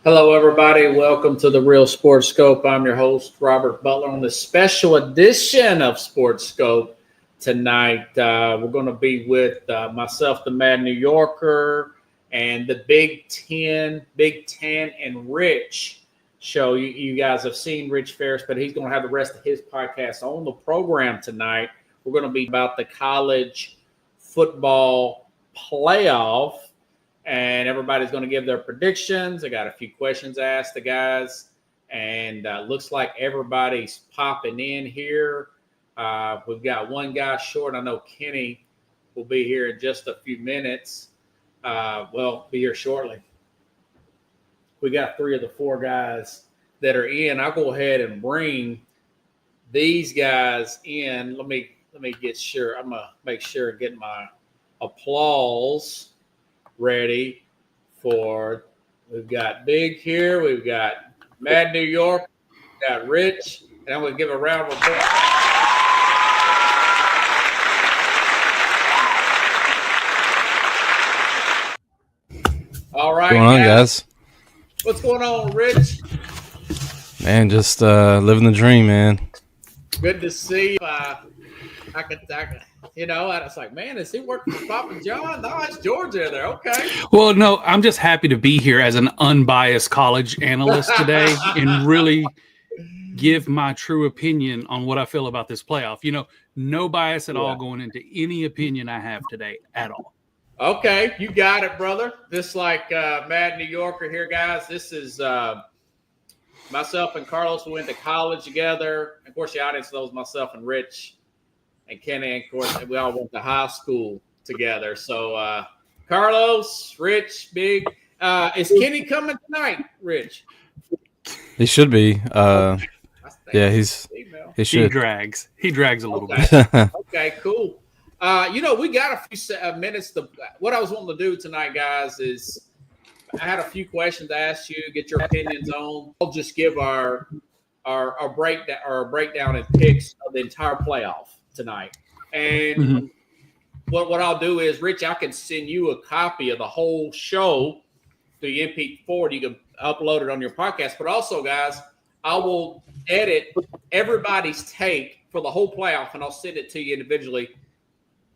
Hello, everybody. Welcome to the Real Sports Scope. I'm your host, Robert Butler, on this special edition of Sports Scope tonight. We're going to be with myself, the Mad New Yorker, and the Big Ten, and Rich show. You guys have seen Rich Ferris, but he's going to have the rest of his podcast on the program tonight. We're going to be about the college football playoff. And everybody's going to give their predictions. I got a few questions asked the guys, and looks like everybody's popping in here. We've got one guy short. I know Kenny will be here in just a few minutes. Be here shortly. We got 3 of the 4 guys that are in. I'll go ahead and bring these guys in. Let me get sure. I'm gonna make sure and get my applause ready for. We've got Big here, we've got Mad New York, we've got Rich, and I'm going to give a round of applause. All right, what's going on, guys? What's going on, Rich? Man, just living the dream, man. Good to see you. I could, and it's like, man, is he working for Papa John? No, it's Georgia there. Okay. Well, no, I'm just happy to be here as an unbiased college analyst today and really give my true opinion on what I feel about this playoff. No bias at all going into any opinion I have today at all. Okay, you got it, brother. Just like Mad New Yorker here, guys. This is myself and Carlos. We went to college together. Of course, the audience knows myself and Rich and Kenny, and of course, we all went to high school together. So, Carlos, Rich, Big, is Kenny coming tonight, Rich? He should be. Yeah, he should. He drags a little bit. Okay, cool. We got a few minutes. What I was wanting to do tonight, guys, is I had a few questions to ask you, get your opinions on. I'll just give our breakdown and picks of the entire playoff tonight. And what I'll do is, Rich, I can send you a copy of the whole show through MP4. You can upload it on your podcast. But also, guys, I will edit everybody's take for the whole playoff, and I'll send it to you individually.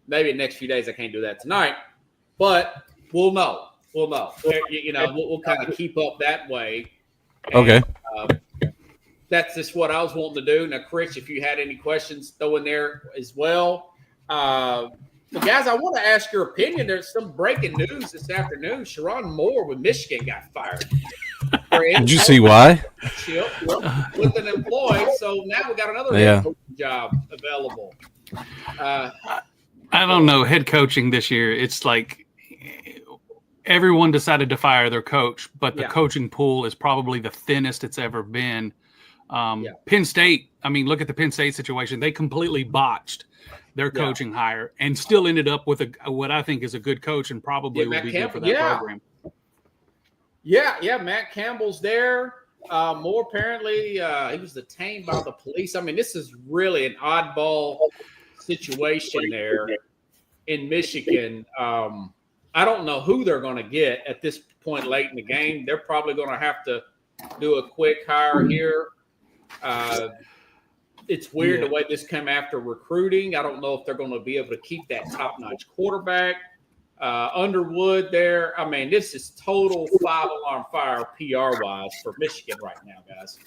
Maybe in the next few days. I can't do that tonight, but we'll know. We'll kind of keep up that way. And, okay. That's just what I was wanting to do. Now, Chris, if you had any questions, throw in there as well. But guys, I want to ask your opinion. There's some breaking news this afternoon. Sherrone Moore with Michigan got fired. Did you see why? With an employee. So now we got another head coaching job available. I don't know. Head coaching this year, it's like everyone decided to fire their coach, but the coaching pool is probably the thinnest it's ever been. Penn State, look at the Penn State situation. They completely botched their coaching hire and still ended up with what I think is a good coach and probably will be good for that program. Yeah, Matt Campbell's there. Moore apparently he was detained by the police. This is really an oddball situation there in Michigan. I don't know who they're going to get at this point late in the game. They're probably going to have to do a quick hire here. It's weird the way this came after recruiting. I don't know if they're going to be able to keep that top-notch quarterback. Underwood there. This is total 5-alarm fire PR-wise for Michigan right now, guys.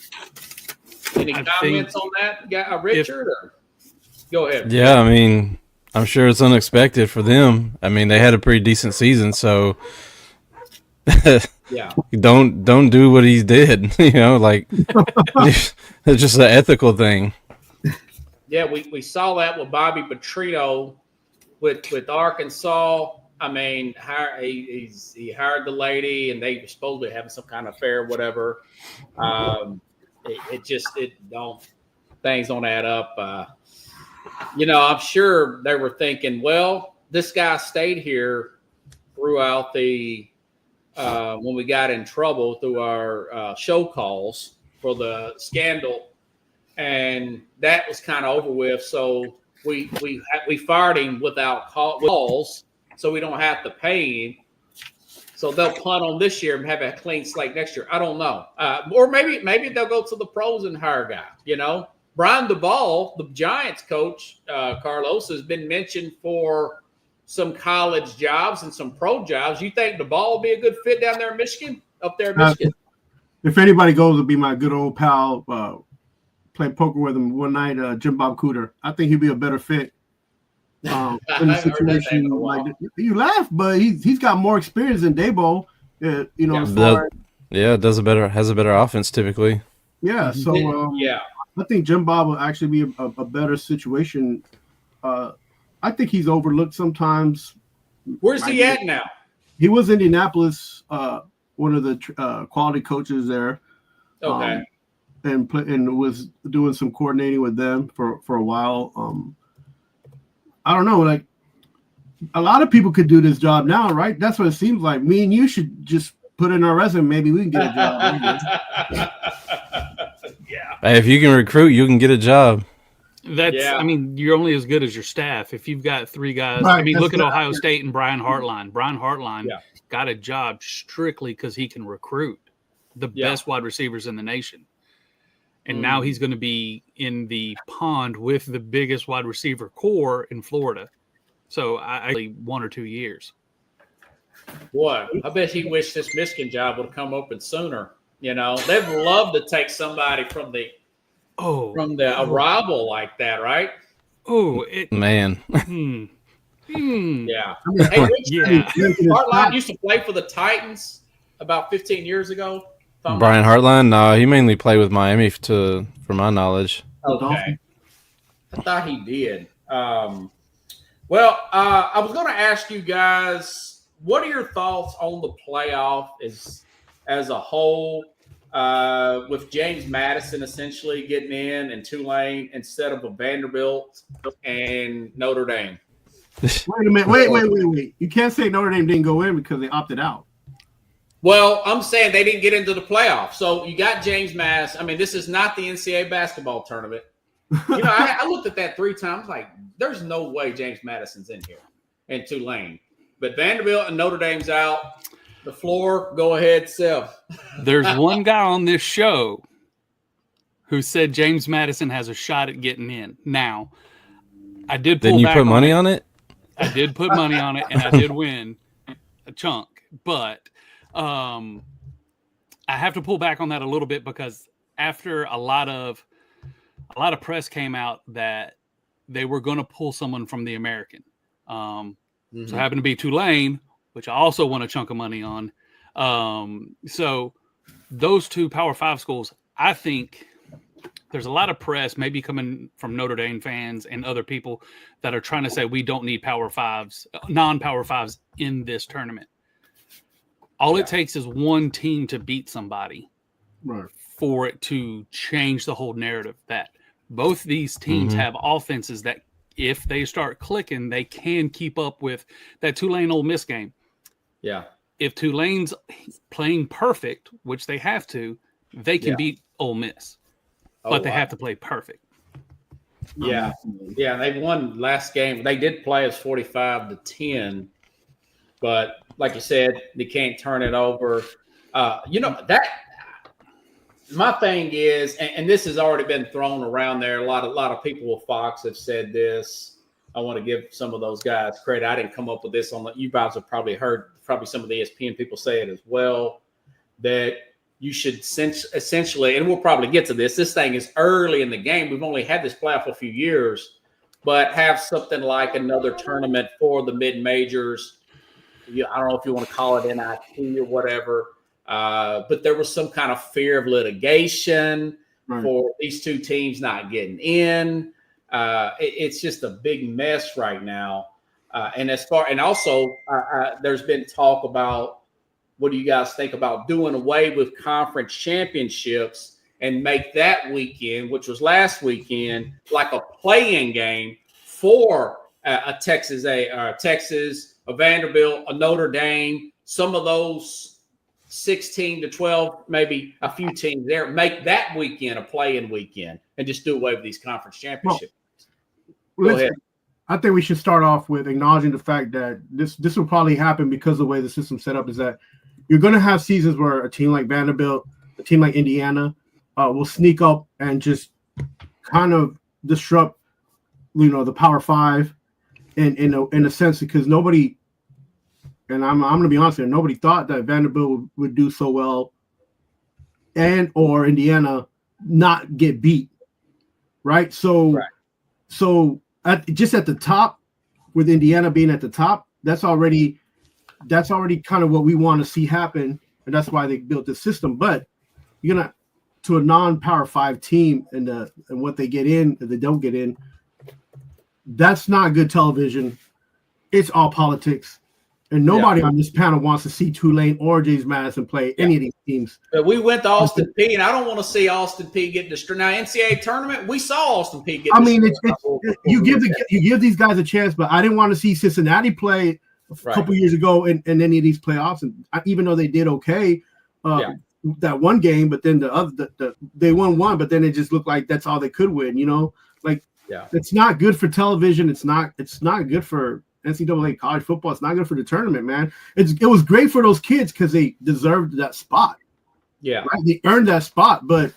Any comments on that, Richard? Go ahead. Yeah, I'm sure it's unexpected for them. They had a pretty decent season, so don't do what he did. It's just an ethical thing. Yeah, we saw that with Bobby Petrino with Arkansas. He hired the lady, and they were supposedly having some kind of affair, whatever. Things don't add up. I'm sure they were thinking, well, this guy stayed here throughout the when we got in trouble through our show calls for the scandal, and that was kind of over with. So we fired him without calls, so we don't have to pay him. So they'll punt on this year and have a clean slate next year. I don't know. Or maybe they'll go to the pros and hire guys. Brian Duvall, the Giants coach, Carlos, has been mentioned for some college jobs and some pro jobs. You think Duvall will be a good fit down there in Michigan? Up there in Michigan? If anybody goes, it'll be my good old pal. Played poker with him one night, Jim Bob Cooter. I think he'd be a better fit. In the situation, like you laugh, but he's got more experience than Dabo. Has a better offense typically. Yeah, so I think Jim Bob will actually be a better situation. I think he's overlooked sometimes. Where's he at now? He was in Indianapolis, one of the quality coaches there. Okay. And was doing some coordinating with them for a while. I don't know, like a lot of people could do this job now, right? That's what it seems like. Me and you should just put in our resume. Maybe we can get a job. Yeah. Hey, if you can recruit, you can get a job. I mean, you're only as good as your staff. If you've got 3 guys, right, I mean, look at Ohio State and Brian Hartline. Brian Hartline got a job strictly because he can recruit the best wide receivers in the nation. And now he's going to be in the pond with the biggest wide receiver core in Florida. So I 1 or 2 years. Boy, I bet he wished this Michigan job would have come open sooner. They'd love to take somebody from the arrival like that, right? Man. Yeah. Hartline used to play for the Titans about 15 years ago. Brian Hartline? No, he mainly played with Miami, for my knowledge. Okay. I thought he did. I was going to ask you guys, what are your thoughts on the playoff as a whole, with James Madison essentially getting in and Tulane instead of a Vanderbilt and Notre Dame? Wait a minute. Wait. You can't say Notre Dame didn't go in because they opted out. Well, I'm saying they didn't get into the playoffs. So you got James Madison. I mean, this is not the NCAA basketball tournament. I looked at that 3 times. Like, there's no way James Madison's in here and Tulane. But Vanderbilt and Notre Dame's out. The floor, go ahead, Seth. There's one guy on this show who said James Madison has a shot at getting in. Now, I did pull Didn't you back put money on it? I did put money on it, and I did win a chunk. But I have to pull back on that a little bit because after a lot of press came out that they were going to pull someone from the American. So it happened to be Tulane, which I also won a chunk of money on. So those 2 Power 5 schools, I think there's a lot of press maybe coming from Notre Dame fans and other people that are trying to say we don't need Power 5s, non-Power 5s in this tournament. All it takes is one team to beat somebody for it to change the whole narrative that both these teams have offenses that if they start clicking, they can keep up with that Tulane Ole Miss game. Yeah. If Tulane's playing perfect, which they have to, they can beat Ole Miss. But they have to play perfect. Yeah. Yeah, they won last game. They did play as 45-10. But like you said, they can't turn it over. That my thing is, and this has already been thrown around there. A lot of people with Fox have said this. I want to give some of those guys credit. I didn't come up with this you guys have probably heard some of the ESPN people say it as well, that you should essentially, and we'll probably get to this. This thing is early in the game. We've only had this playoff a few years, but have something like another tournament for the mid-majors. I don't know if you want to call it NIT or whatever, but there was some kind of fear of litigation for these 2 teams not getting in. It's just a big mess right now. And also there's been talk about, what do you guys think about doing away with conference championships and make that weekend, which was last weekend, like a play-in game for a Texas, a Vanderbilt, a Notre Dame, some of those 16 to 12, maybe a few teams there, make that weekend a play-in weekend and just do away with these conference championships. Go ahead. I think we should start off with acknowledging the fact that this will probably happen because of the way the system's set up. Is that you're going to have seasons where a team like Vanderbilt, a team like Indiana, will sneak up and just kind of disrupt, the Power Five, in a sense, because nobody, and I'm going to be honest here, nobody thought that Vanderbilt would do so well, and or Indiana not get beat, right? So just at the top, with Indiana being at the top, that's already kind of what we want to see happen, and that's why they built this system. But you're gonna, to a non-Power 5 team, and what they get in, if they don't get in, that's not good television. It's all politics, and nobody on this panel wants to see Tulane or James Madison play any of these teams. But we went to Austin Peay, and I don't want to see Austin Peay get destroyed. Now, NCAA tournament, we saw Austin Peay get destroyed. You give these guys a chance, but I didn't want to see Cincinnati play a couple years ago in any of these playoffs, and even though they did okay that one game, but then they won one, but then it just looked like that's all they could win. It's not good for television. It's not good for NCAA college football. It's not good for the tournament, man. It was great for those kids because they deserved that spot. Yeah, right? They earned that spot. But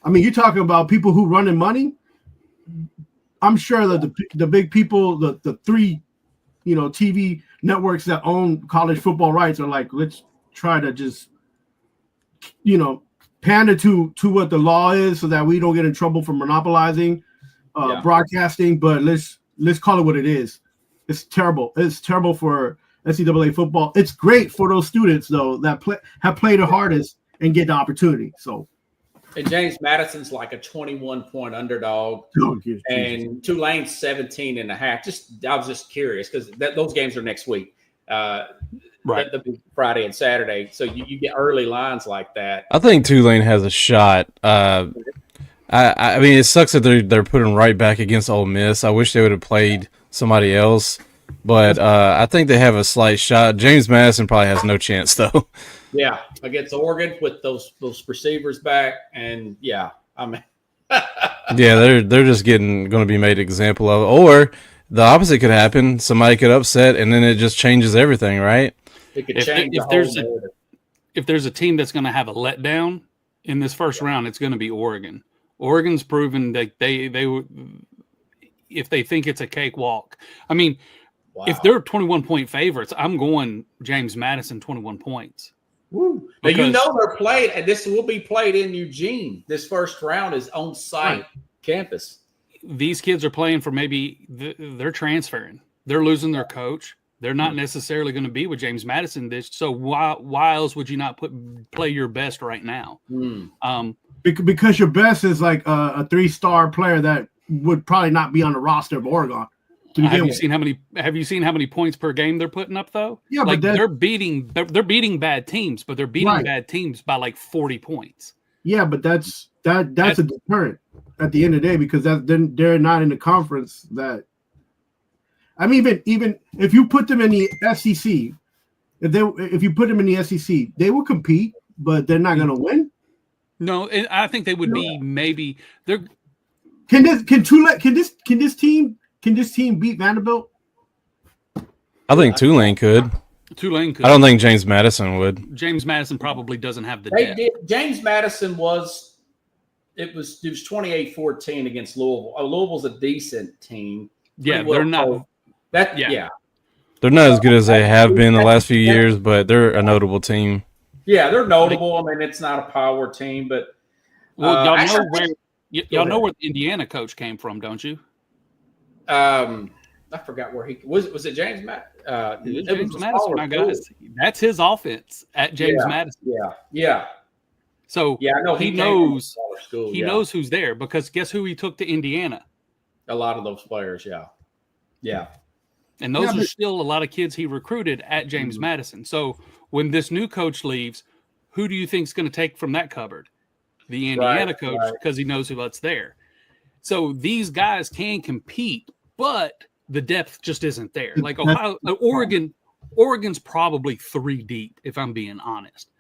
I mean, you're talking about people who run in money. I'm sure that the big people, the three, TV networks that own college football rights are like, let's try to just, pander to what the law is so that we don't get in trouble for monopolizing broadcasting. But let's call it what it is. It's terrible. It's terrible for NCAA football. It's great for those students though that have played the hardest and get the opportunity. So, and James Madison's like a 21-point underdog, and Tulane's 17.5. I was just curious because those games are next week, right? The Friday and Saturday, so you get early lines like that. I think Tulane has a shot. I mean, it sucks that they're putting right back against Ole Miss. I wish they would have played somebody else, but I think they have a slight shot. James Madison probably has no chance though. Yeah, against Oregon with those receivers back, and I mean, they're just going to be made an example of, or the opposite could happen. Somebody could upset, and then it just changes everything, right? It could change if there's a team that's going to have a letdown in this first round, it's going to be Oregon. Oregon's proven that they if they think it's a cakewalk. I mean, if they're 21-point favorites, I'm going James Madison 21 points. Woo. Now, they're played, and this will be played in Eugene. This first round is on site campus. These kids are playing for they're transferring. They're losing their coach. They're not necessarily going to be with James Madison. So why else would you not play your best right now? Because your best is like a 3-star player that would probably not be on the roster of Oregon. Have you seen how many points per game they're putting up though? Yeah, like but they're beating bad teams, but they're beating bad teams by like 40 points. Yeah, but that's a deterrent at the end of the day because they're not in the conference that. I mean, even if you put them in the SEC, if you put them in the SEC, they will compete, but they're not going to win. No, I think they would be maybe. They're can this team beat Vanderbilt? I think Tulane could. I don't think James Madison would. James Madison probably doesn't have the depth. James Madison was 28-14 against Louisville. Louisville's a decent team. Yeah, they're not. They're not as good as they have been the last few years, but they're a notable team. Yeah, they're notable. I mean, it's not a power team, but y'all know where the Indiana coach came from, don't you? I forgot where he was. Was it James James Madison, my guys. That's his offense at James Madison. Yeah. So I know he knows. He knows who's there because guess who he took to Indiana? A lot of those players. Yeah. And those are still a lot of kids he recruited at James Madison. So when this new coach leaves, who do you think is going to take from that cupboard? The Indiana coach, because he knows what's there. So these guys can compete, but the depth just isn't there. Like Oregon's probably 3 deep, if I'm being honest.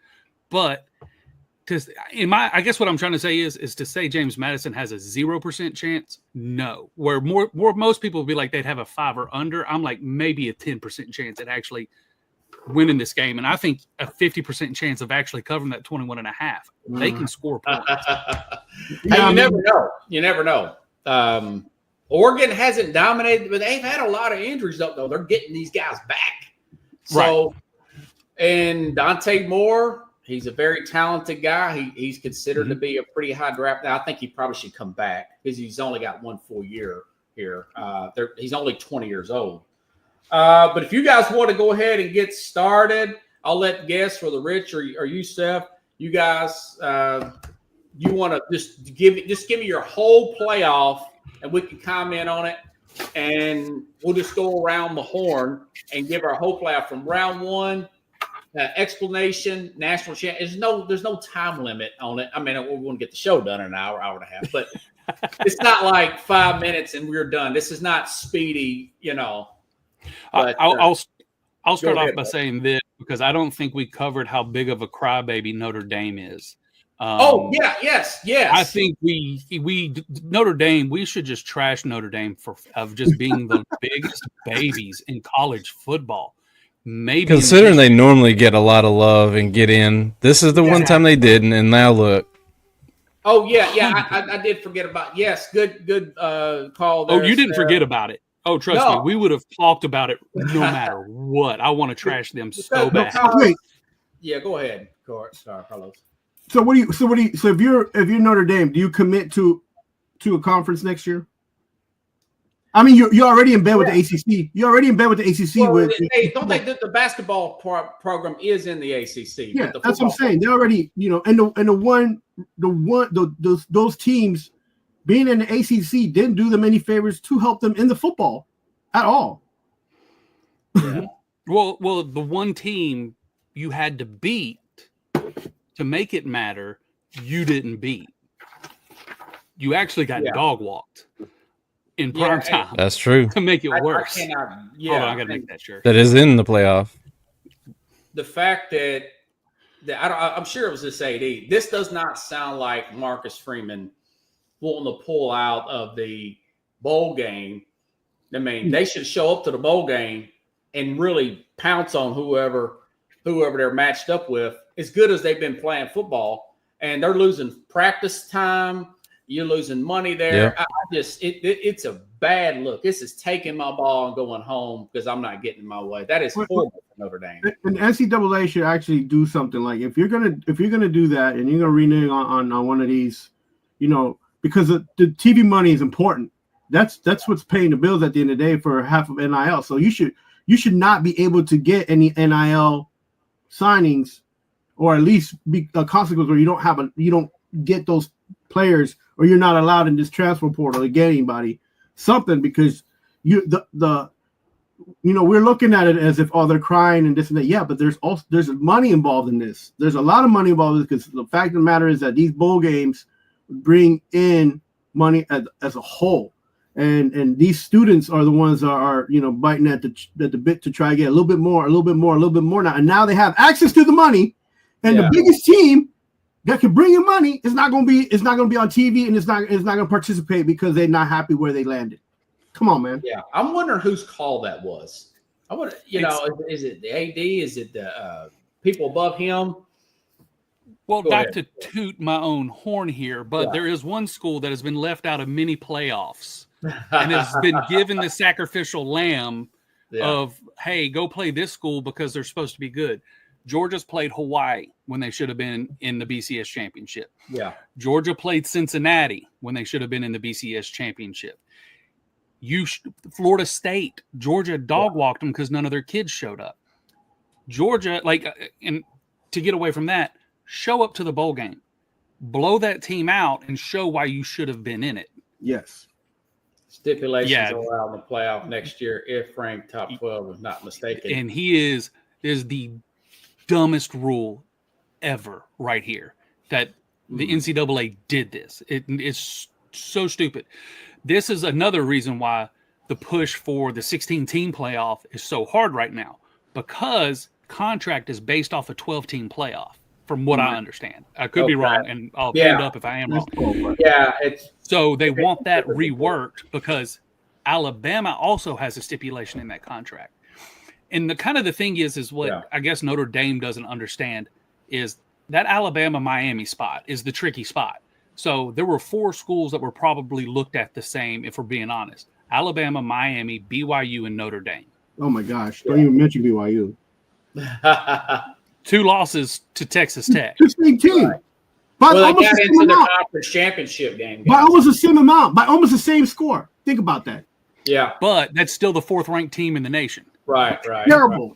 But I guess what I'm trying to say is to say James Madison has a 0% chance. No, where most people would be like they'd have a 5 or under. I'm like maybe a 10% chance at actually winning this game. And I think a 50% chance of actually covering that 21.5. They can score points. Hey, never know. You never know. Oregon hasn't dominated, but they've had a lot of injuries though. They're getting these guys back. So, right. And Dante Moore, he's a very talented guy. He's considered to be a pretty high draft. Now, I think he probably should come back because he's only got 1 full year here. He's only 20 years old. But if you guys want to go ahead and get started, I'll let guests for the Rich or you, Steph. You guys, you want to just give me your whole playoff, and we can comment on it, and we'll just go around the horn and give our whole playoff from round 1. Explanation, national champ. There's no time limit on it. I mean, we're going to get the show done in an hour and a half, but it's not like 5 minutes and we're done. This is not speedy, But, I'll start off by saying this because I don't think we covered how big of a crybaby Notre Dame is. Yes. I think we Notre Dame. We should just trash Notre Dame of just being the biggest babies in college football. Maybe considering they normally get a lot of love and get in, this is the one time they didn't, and now look. Oh yeah. I did forget about. Yes, good call. There, you didn't forget about it. Oh, trust me, we would have talked about it no matter what. I want to trash them so bad. Wait. Yeah, go ahead, Sorry, Carlos. So if you're Notre Dame, do you commit to a conference next year? I mean, you're already in bed with the ACC. You're already in bed with the ACC. Don't they the basketball program is in the ACC? Yeah, that's what I'm saying. They're already, those teams being in the ACC didn't do them any favors to help them in the football at all. Yeah. well, the one team you had to beat to make it matter, you didn't beat. You actually got dog walked in prime time. That's true. To make it worse. Hold on, I got to make that sure. That is in the playoff. The fact that I'm sure it was this AD. This does not sound like Marcus Freeman wanting to pull out of the bowl game. I mean, they should show up to the bowl game and really pounce on whoever they're matched up with, as good as they've been playing football. And they're losing practice time. You're losing money there. Yep. It's a bad look. This is taking my ball and going home because I'm not getting in my way. That is horrible for Notre Dame. And NCAA should actually do something like if you're gonna do that and you're gonna renege on one of these, because the TV money is important. That's what's paying the bills at the end of the day for half of NIL. So you should not be able to get any NIL signings, or at least be a consequence where you don't get those players, or you're not allowed in this transfer portal to get anybody something, because we're looking at it as if they're crying and this and that. Yeah, but there's money involved in this. There's a lot of money involved in this, because the fact of the matter is that these bowl games bring in money as a whole, and these students are the ones that are biting at the bit to try to get a little bit more now, and now they have access to the money, and the biggest team that can bring in money is not going to be on TV, and it's not going to participate because they're not happy where they landed. Come on, man. Yeah, I'm wondering whose call that was. I wonder, is it the AD? Is it the people above him? Well, not to toot my own horn here, but there is one school that has been left out of many playoffs and has been given the sacrificial lamb of, hey, go play this school because they're supposed to be good. Georgia's played Hawaii when they should have been in the BCS championship. Yeah. Georgia played Cincinnati when they should have been in the BCS championship. Florida State, Georgia dog walked them because none of their kids showed up. Georgia, and to get away from that, show up to the bowl game, blow that team out, and show why you should have been in it. Yes. Stipulations around the playoff next year if ranked top 12 is not mistaken. And he is the dumbest rule ever right here, that the NCAA did this. It is so stupid. This is another reason why the push for the 16-team playoff is so hard right now, because contract is based off a 12-team playoff. from what I understand. I could be wrong, and I'll hand up if I am wrong. Yeah, so they want that reworked because Alabama also has a stipulation in that contract. And the thing is what I guess Notre Dame doesn't understand is that Alabama-Miami spot is the tricky spot. So there were 4 schools that were probably looked at the same, if we're being honest. Alabama, Miami, BYU, and Notre Dame. Oh, my gosh. Don't even mention BYU. 2 losses to Texas Tech. Just 18. Right. Well, they got into the conference championship game. By almost the same amount. By almost the same score. Think about that. Yeah. But that's still the 4th-ranked team in the nation. Right. Terrible.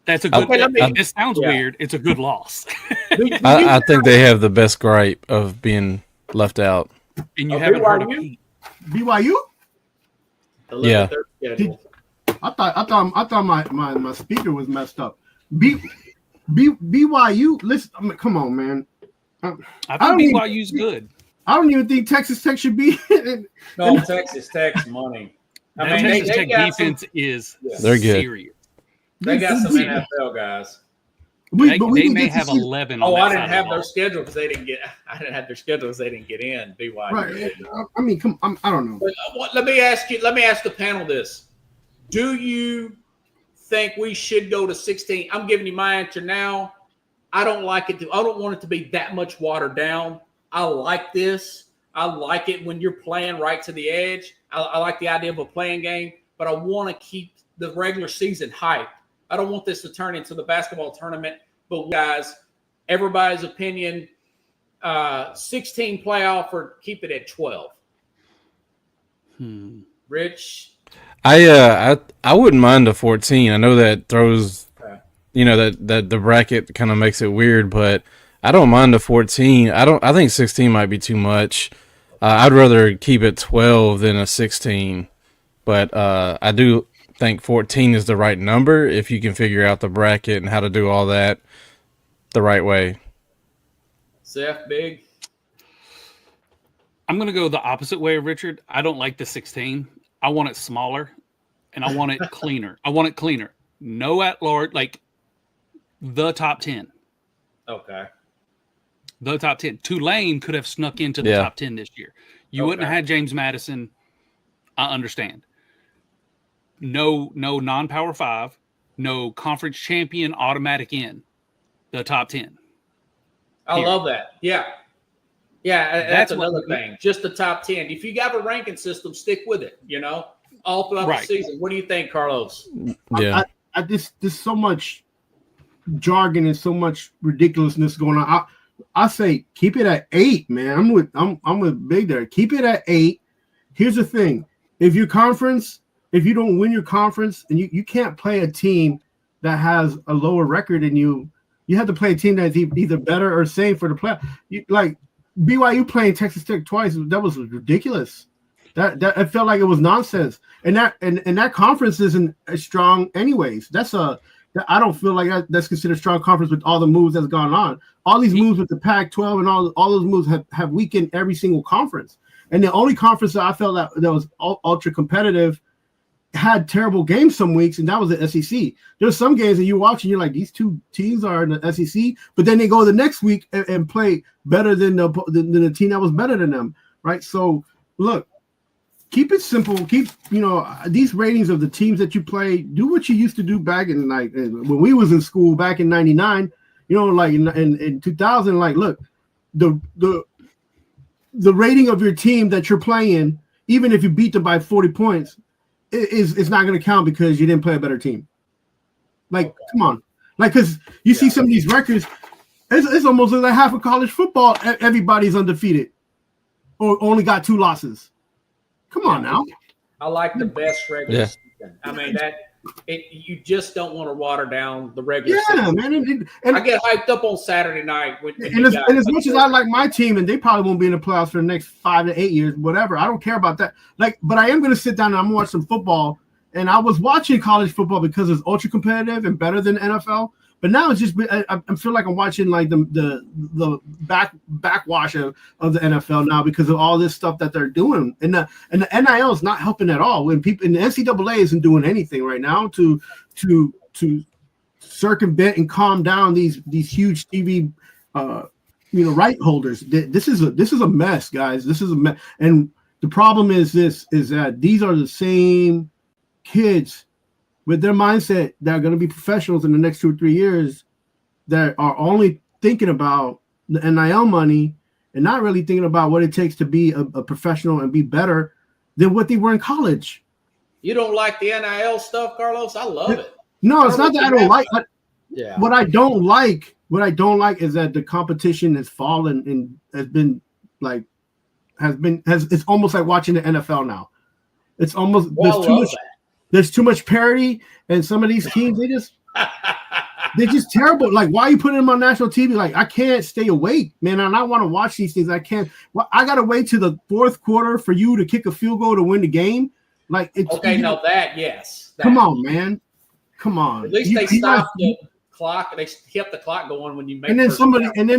That's a good. It sounds weird. It's a good loss. I think they have the best gripe of being left out. And you haven't heard of BYU? Yeah. I thought my speaker was messed up. BYU. Listen, I mean, come on, man. I think BYU's good. I don't even think Texas Tech should be. No, Texas Tech's money. I mean, Texas Tech defense is they're good. Serious. They got some NFL guys. They may have 11. I didn't have their schedule because they didn't get. I didn't have their schedule because they didn't get in. BYU. Right. I mean, I don't know. But, let me ask the panel this: do you think we should go to 16? I'm giving you my answer now. I don't like it. I don't want it to be that much watered down. I like this. I like it when you're playing right to the edge. I like the idea of a playing game, but I want to keep the regular season hype. I don't want this to turn into the basketball tournament. But guys, everybody's opinion, 16 playoff or keep it at 12. Rich? I wouldn't mind a 14. I know that throws, that the bracket kind of makes it weird, but I don't mind a 14. I think 16 might be too much. I'd rather keep it 12 than a 16. But I do think 14 is the right number if you can figure out the bracket and how to do all that the right way. Seth, big? I'm going to go the opposite way, Richard. I don't like the 16. I want it smaller, and I want it cleaner. No at-large, like the top 10. Okay. The top 10. Tulane could have snuck into the top 10 this year. You wouldn't have had James Madison. I understand. No non-power 5, no conference champion automatic in the top 10. I love that. Yeah, that's another thing. Just the top 10. If you got a ranking system, stick with it, all throughout the season. What do you think, Carlos? Yeah. There's so much jargon and so much ridiculousness going on. I say keep it at 8, man. I'm with Big there. Keep it at 8. Here's the thing. If you don't win your conference and you can't play a team that has a lower record than you have to play a team that's either better or same for the play. Like BYU playing Texas Tech twice, that was ridiculous. That it felt like it was nonsense. And that conference isn't as strong anyways. I don't feel like that's considered a strong conference with all the moves that's gone on. All these moves with the Pac-12 and all those moves have weakened every single conference. And the only conference that I felt that was ultra competitive had terrible games some weeks, and that was the SEC. There's some games that you watch and you're like, these two teams are in the SEC, but then they go the next week and play better than the team that was better than them, right? So, look, keep it simple. Keep, these ratings of the teams that you play. Do what you used to do back in when we was in school back in '99. Like in 2000. Like, look, the rating of your team that you're playing, even if you beat them by 40 points, is not going to count because you didn't play a better team. Like, come on, like because you see some of these records, it's almost like half of college football. Everybody's undefeated, or only got 2 losses. Come on now. I like the best regular season. I mean you just don't want to water down the regular season. Man. And I get hyped up on Saturday night. And as much as I like my team, and they probably won't be in the playoffs for the next 5 to 8 years, whatever. I don't care about that. But I am going to sit down and I'm going to watch some football. And I was watching college football because it's ultra competitive and better than NFL. But now it's just I feel like I'm watching like the backwash of the NFL now because of all this stuff that they're doing, and the NIL is not helping at all. When people in the NCAA isn't doing anything right now to circumvent and calm down these huge TV, right holders. This is a mess, guys. This is a mess. And the problem is that these are the same kids with their mindset that are going to be professionals in the next 2 or 3 years that are only thinking about the NIL money and not really thinking about what it takes to be a professional and be better than what they were in college. You don't like the NIL stuff, Carlos? I love it. No, it's not that I don't like it. Yeah. What I don't like is that the competition has fallen and it's almost like watching the NFL now. It's almost there's too much parity, and some of these teams they're just terrible. Like, why are you putting them on national TV? Like, I can't stay awake, man. And I want to watch these things. I can't. Well, I gotta wait to the fourth quarter for you to kick a field goal to win the game. Like, it's yes. Come on, man. Come on. At least they stop the clock. They kept the clock going when you make. And then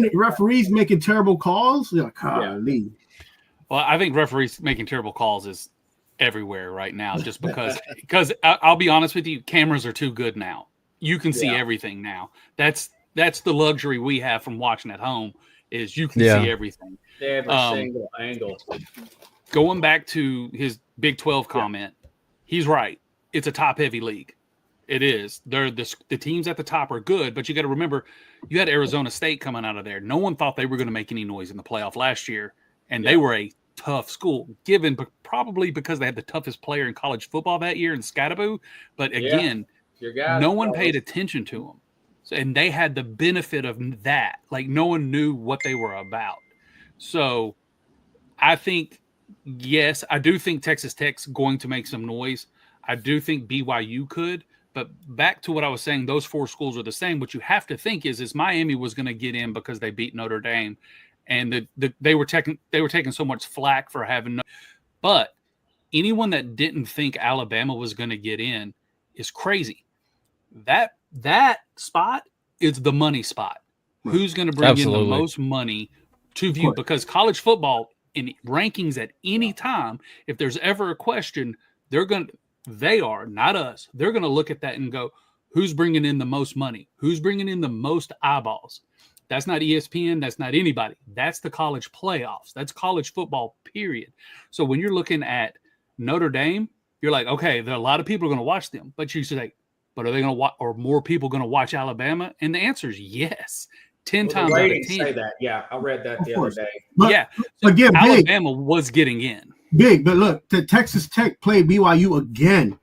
the referees making terrible calls. You're like, golly. Well, I think referees making terrible calls is everywhere right now, just because I'll be honest with you, cameras are too good now. You can see everything now. That's the luxury we have from watching at home, is you can see everything. Every single angle. Going back to his Big 12 comment, he's right. It's a top-heavy league. It is. The teams at the top are good, but you got to remember, you had Arizona State coming out of there. No one thought they were going to make any noise in the playoff last year, and they were a tough school, probably because they had the toughest player in college football that year in Scadaboo. But again, no one paid attention to them. So, and they had the benefit of that. Like, no one knew what they were about. So I think, yes, I do think Texas Tech's going to make some noise. I do think BYU could. But back to what I was saying, those four schools are the same. What you have to think is Miami was going to get in because they beat Notre Dame. And they were taking so much flack for having no. But anyone that didn't think Alabama was going to get in is crazy. That spot is the money spot. Right. Who's going to bring in the most money to view? Because college football in rankings at any time, if there's ever a question, they are, not us. They're going to look at that and go, who's bringing in the most money? Who's bringing in the most eyeballs? That's not ESPN. That's not anybody. That's the college playoffs. That's college football, period. So when you're looking at Notre Dame, you're like, okay, there are a lot of people are going to watch them. But you say, but are they going to watch, or more people going to watch Alabama? And the answer is yes. 10 times out of 10. Say that. Yeah, I read that the other day. But, so again, Alabama was getting in. Big, but look, the Texas Tech played BYU again.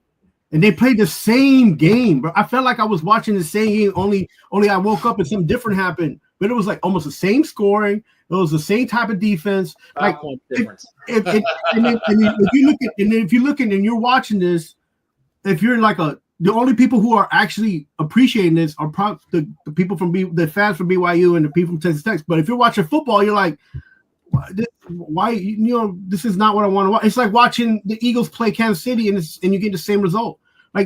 And they played the same game. But I felt like I was watching the same game, only I woke up and something different happened. But it was like almost the same scoring. It was the same type of defense. Like difference. If you look at and you're watching this, if you're like the only people who are actually appreciating this are the people from the fans from BYU and the people from Texas Tech. But if you're watching football, you're like, why? This is not what I want to watch. It's like watching the Eagles play Kansas City and you get the same result.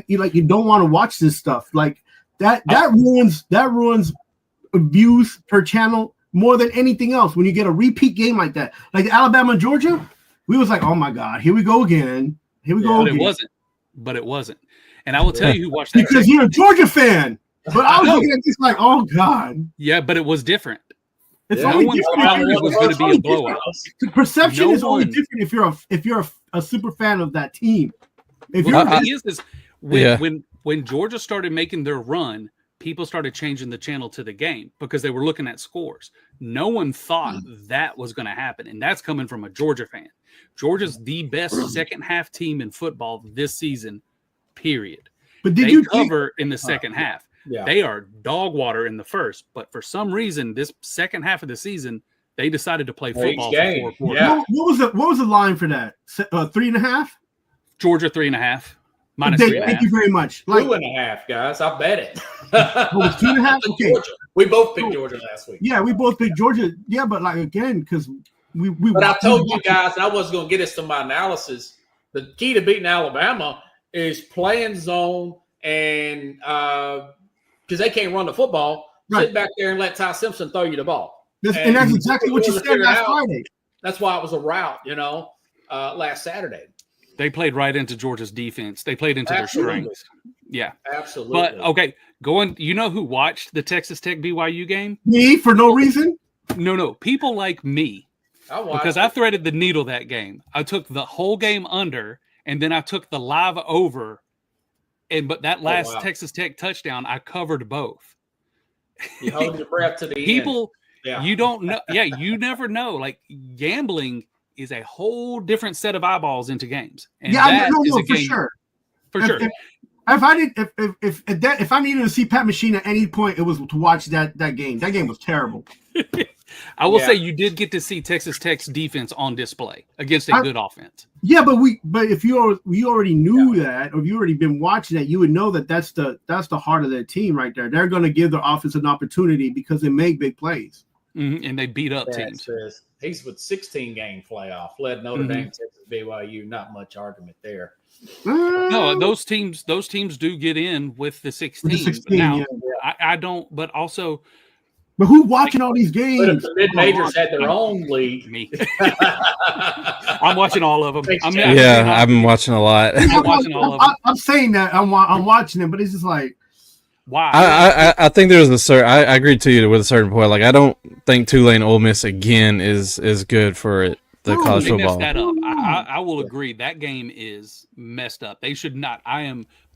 You don't want to watch this stuff. Like that ruins views per channel more than anything else. When you get a repeat game like that, like Alabama and Georgia, we was like, oh my God, here we go again. But it wasn't. And I will tell you who watched that because you're a Georgia fan. But I was looking at this like, oh God. Yeah, but it was different. It's no one thought it was going to be a blowout. The perception is only different if you're a super fan of that team. When Georgia started making their run, people started changing the channel to the game because they were looking at scores. No one thought that was going to happen, and that's coming from a Georgia fan. Georgia's the best second half team in football this season, period. But they cover in the second half. Yeah. They are dog water in the first, but for some reason, this second half of the season, they decided to play football for 4 quarters. Yeah. What was the line for that? 3.5? Georgia 3.5. -3.5. Thank you very much. 2.5, guys. I bet it. It was 2.5. Okay. Georgia. We both picked Georgia last week. Yeah, we both picked Georgia. Yeah, but again, because we. But I told you guys, I wasn't going to get us to my analysis. The key to beating Alabama is playing zone and because they can't run the football, sit back there and let Ty Simpson throw you the ball. And that's exactly what you said last Friday. That's why it was a rout, last Saturday. They played right into Georgia's defense. They played into their strengths. Yeah. Absolutely. But okay, you know who watched the Texas Tech BYU game? Me for no reason. No. People like me. Because I it. threaded the needle that game. I took the whole game under, and then I took the live over. But that last Texas Tech touchdown, I covered both. You hold your breath to the People, end. you don't know. Yeah, you never know. Like gambling is a whole different set of eyeballs into games. And Yeah, for for sure. For sure. If I needed to see Pat Machine at any point, it was to watch that game. That game was terrible. I will say you did get to see Texas Tech's defense on display against a good offense. Yeah, but if you already knew that, or if you already been watching that, you would know that that's the heart of their team right there. They're going to give their offense an opportunity because they make big plays. Mm-hmm. And they beat up teams. He's with 16-game playoff, led Notre Dame, Texas, BYU. Not much argument there. No, those teams do get in with the 16. With the 16 now, I don't, but also. But who's watching all these games? The mid-majors had their own league. Me. I'm watching all of them. I've been watching a lot. I'm watching all of them. I'm saying that I'm watching them, but it's just like. Wow. I think there's a certain. I agree to you with a certain point. Like I don't think Tulane Ole Miss again is good for it. The college football. That up. I will agree. That game is messed up. They should not.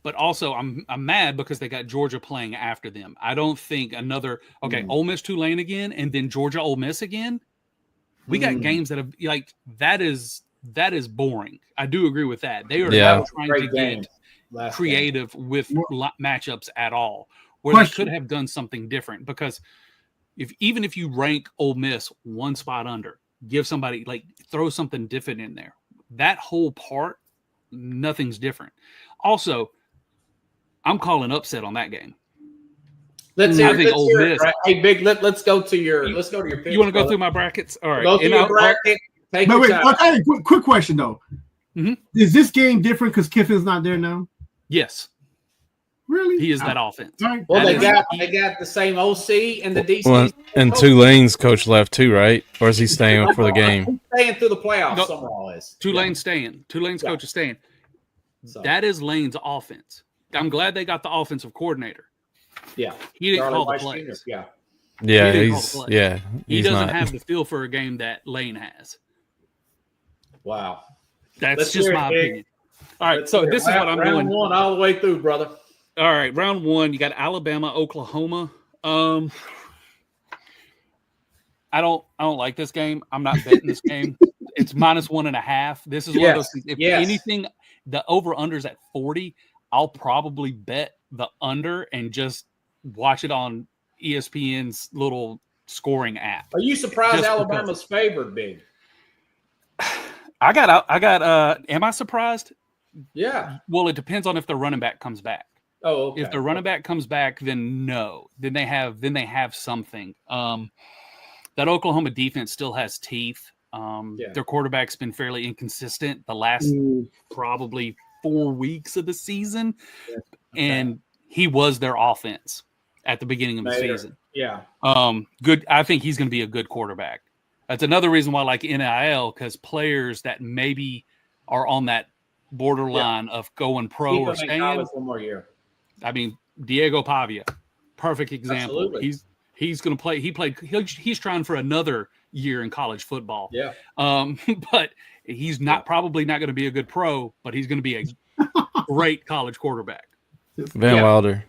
But also I'm mad because they got Georgia playing after them. I don't think another. Okay, Ole Miss Tulane again, and then Georgia Ole Miss again. We got games that have like that is boring. I do agree with that. They are not trying to get creative with matchups at all, where they could have done something different. Because even if you rank Ole Miss one spot under, give somebody throw something different in there. That whole part, nothing's different. Also, I'm calling upset on that game. Let's hear it. Hey, Big, let's go to your pick. You want to go through my brackets? All right. Go through your bracket. Take your time. Okay, quick question though. Mm-hmm. Is this game different because Kiffin's not there now? Yes. Really? He is that offense. Right. Well, they got the same OC and the DC. Well, and Tulane's coach left too, right? Or is he staying for the game? He's staying through the playoffs. Somewhere is. Tulane's staying. Tulane's coach is staying. So. That is Lane's offense. I'm glad they got the offensive coordinator. Yeah. He didn't call the plays. Yeah. Yeah, he doesn't have the feel for a game that Lane has. Wow. That's just my opinion. All right, so this is what I'm doing. Round one all the way through, brother. All right, round one, you got Alabama, Oklahoma. I don't like this game. I'm not betting this game. It's -1.5. This is one of those things. If anything, the over-under's at 40. I'll probably bet the under and just watch it on ESPN's little scoring app. Are you surprised Alabama's favored, Big? I got am I surprised? Yeah. Well, it depends on if the running back comes back. Oh, okay. If the running back comes back, then no. Then they have something. That Oklahoma defense still has teeth. Their quarterback's been fairly inconsistent the last probably 4 weeks of the season. Yeah. And he was their offense at the beginning of the season. Yeah. Good. I think he's going to be a good quarterback. That's another reason why I like NIL, because players that maybe are on that borderline of going pro or staying. One more year. I mean, Diego Pavia, perfect example. Absolutely. He's going to play. He's trying for another year in college football. Yeah. But he's probably not going to be a good pro, but he's going to be a great college quarterback. Van Wilder.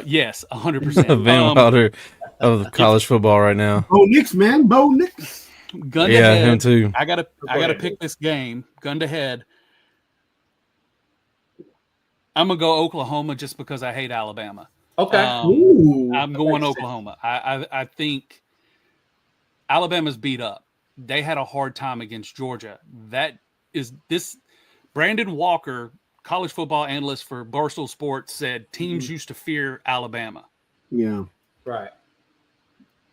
Yes, 100%. Van Wilder of college football right now. Bo Nix, man. Bo Nix. Gun to head. Him too. I gotta pick this game. Gun to head. I'm gonna go Oklahoma just because I hate Alabama. Okay. I'm going Oklahoma. I think Alabama's beat up. They had a hard time against Georgia. Brandon Walker, college football analyst for Barstool Sports, said teams used to fear Alabama. Yeah. Right.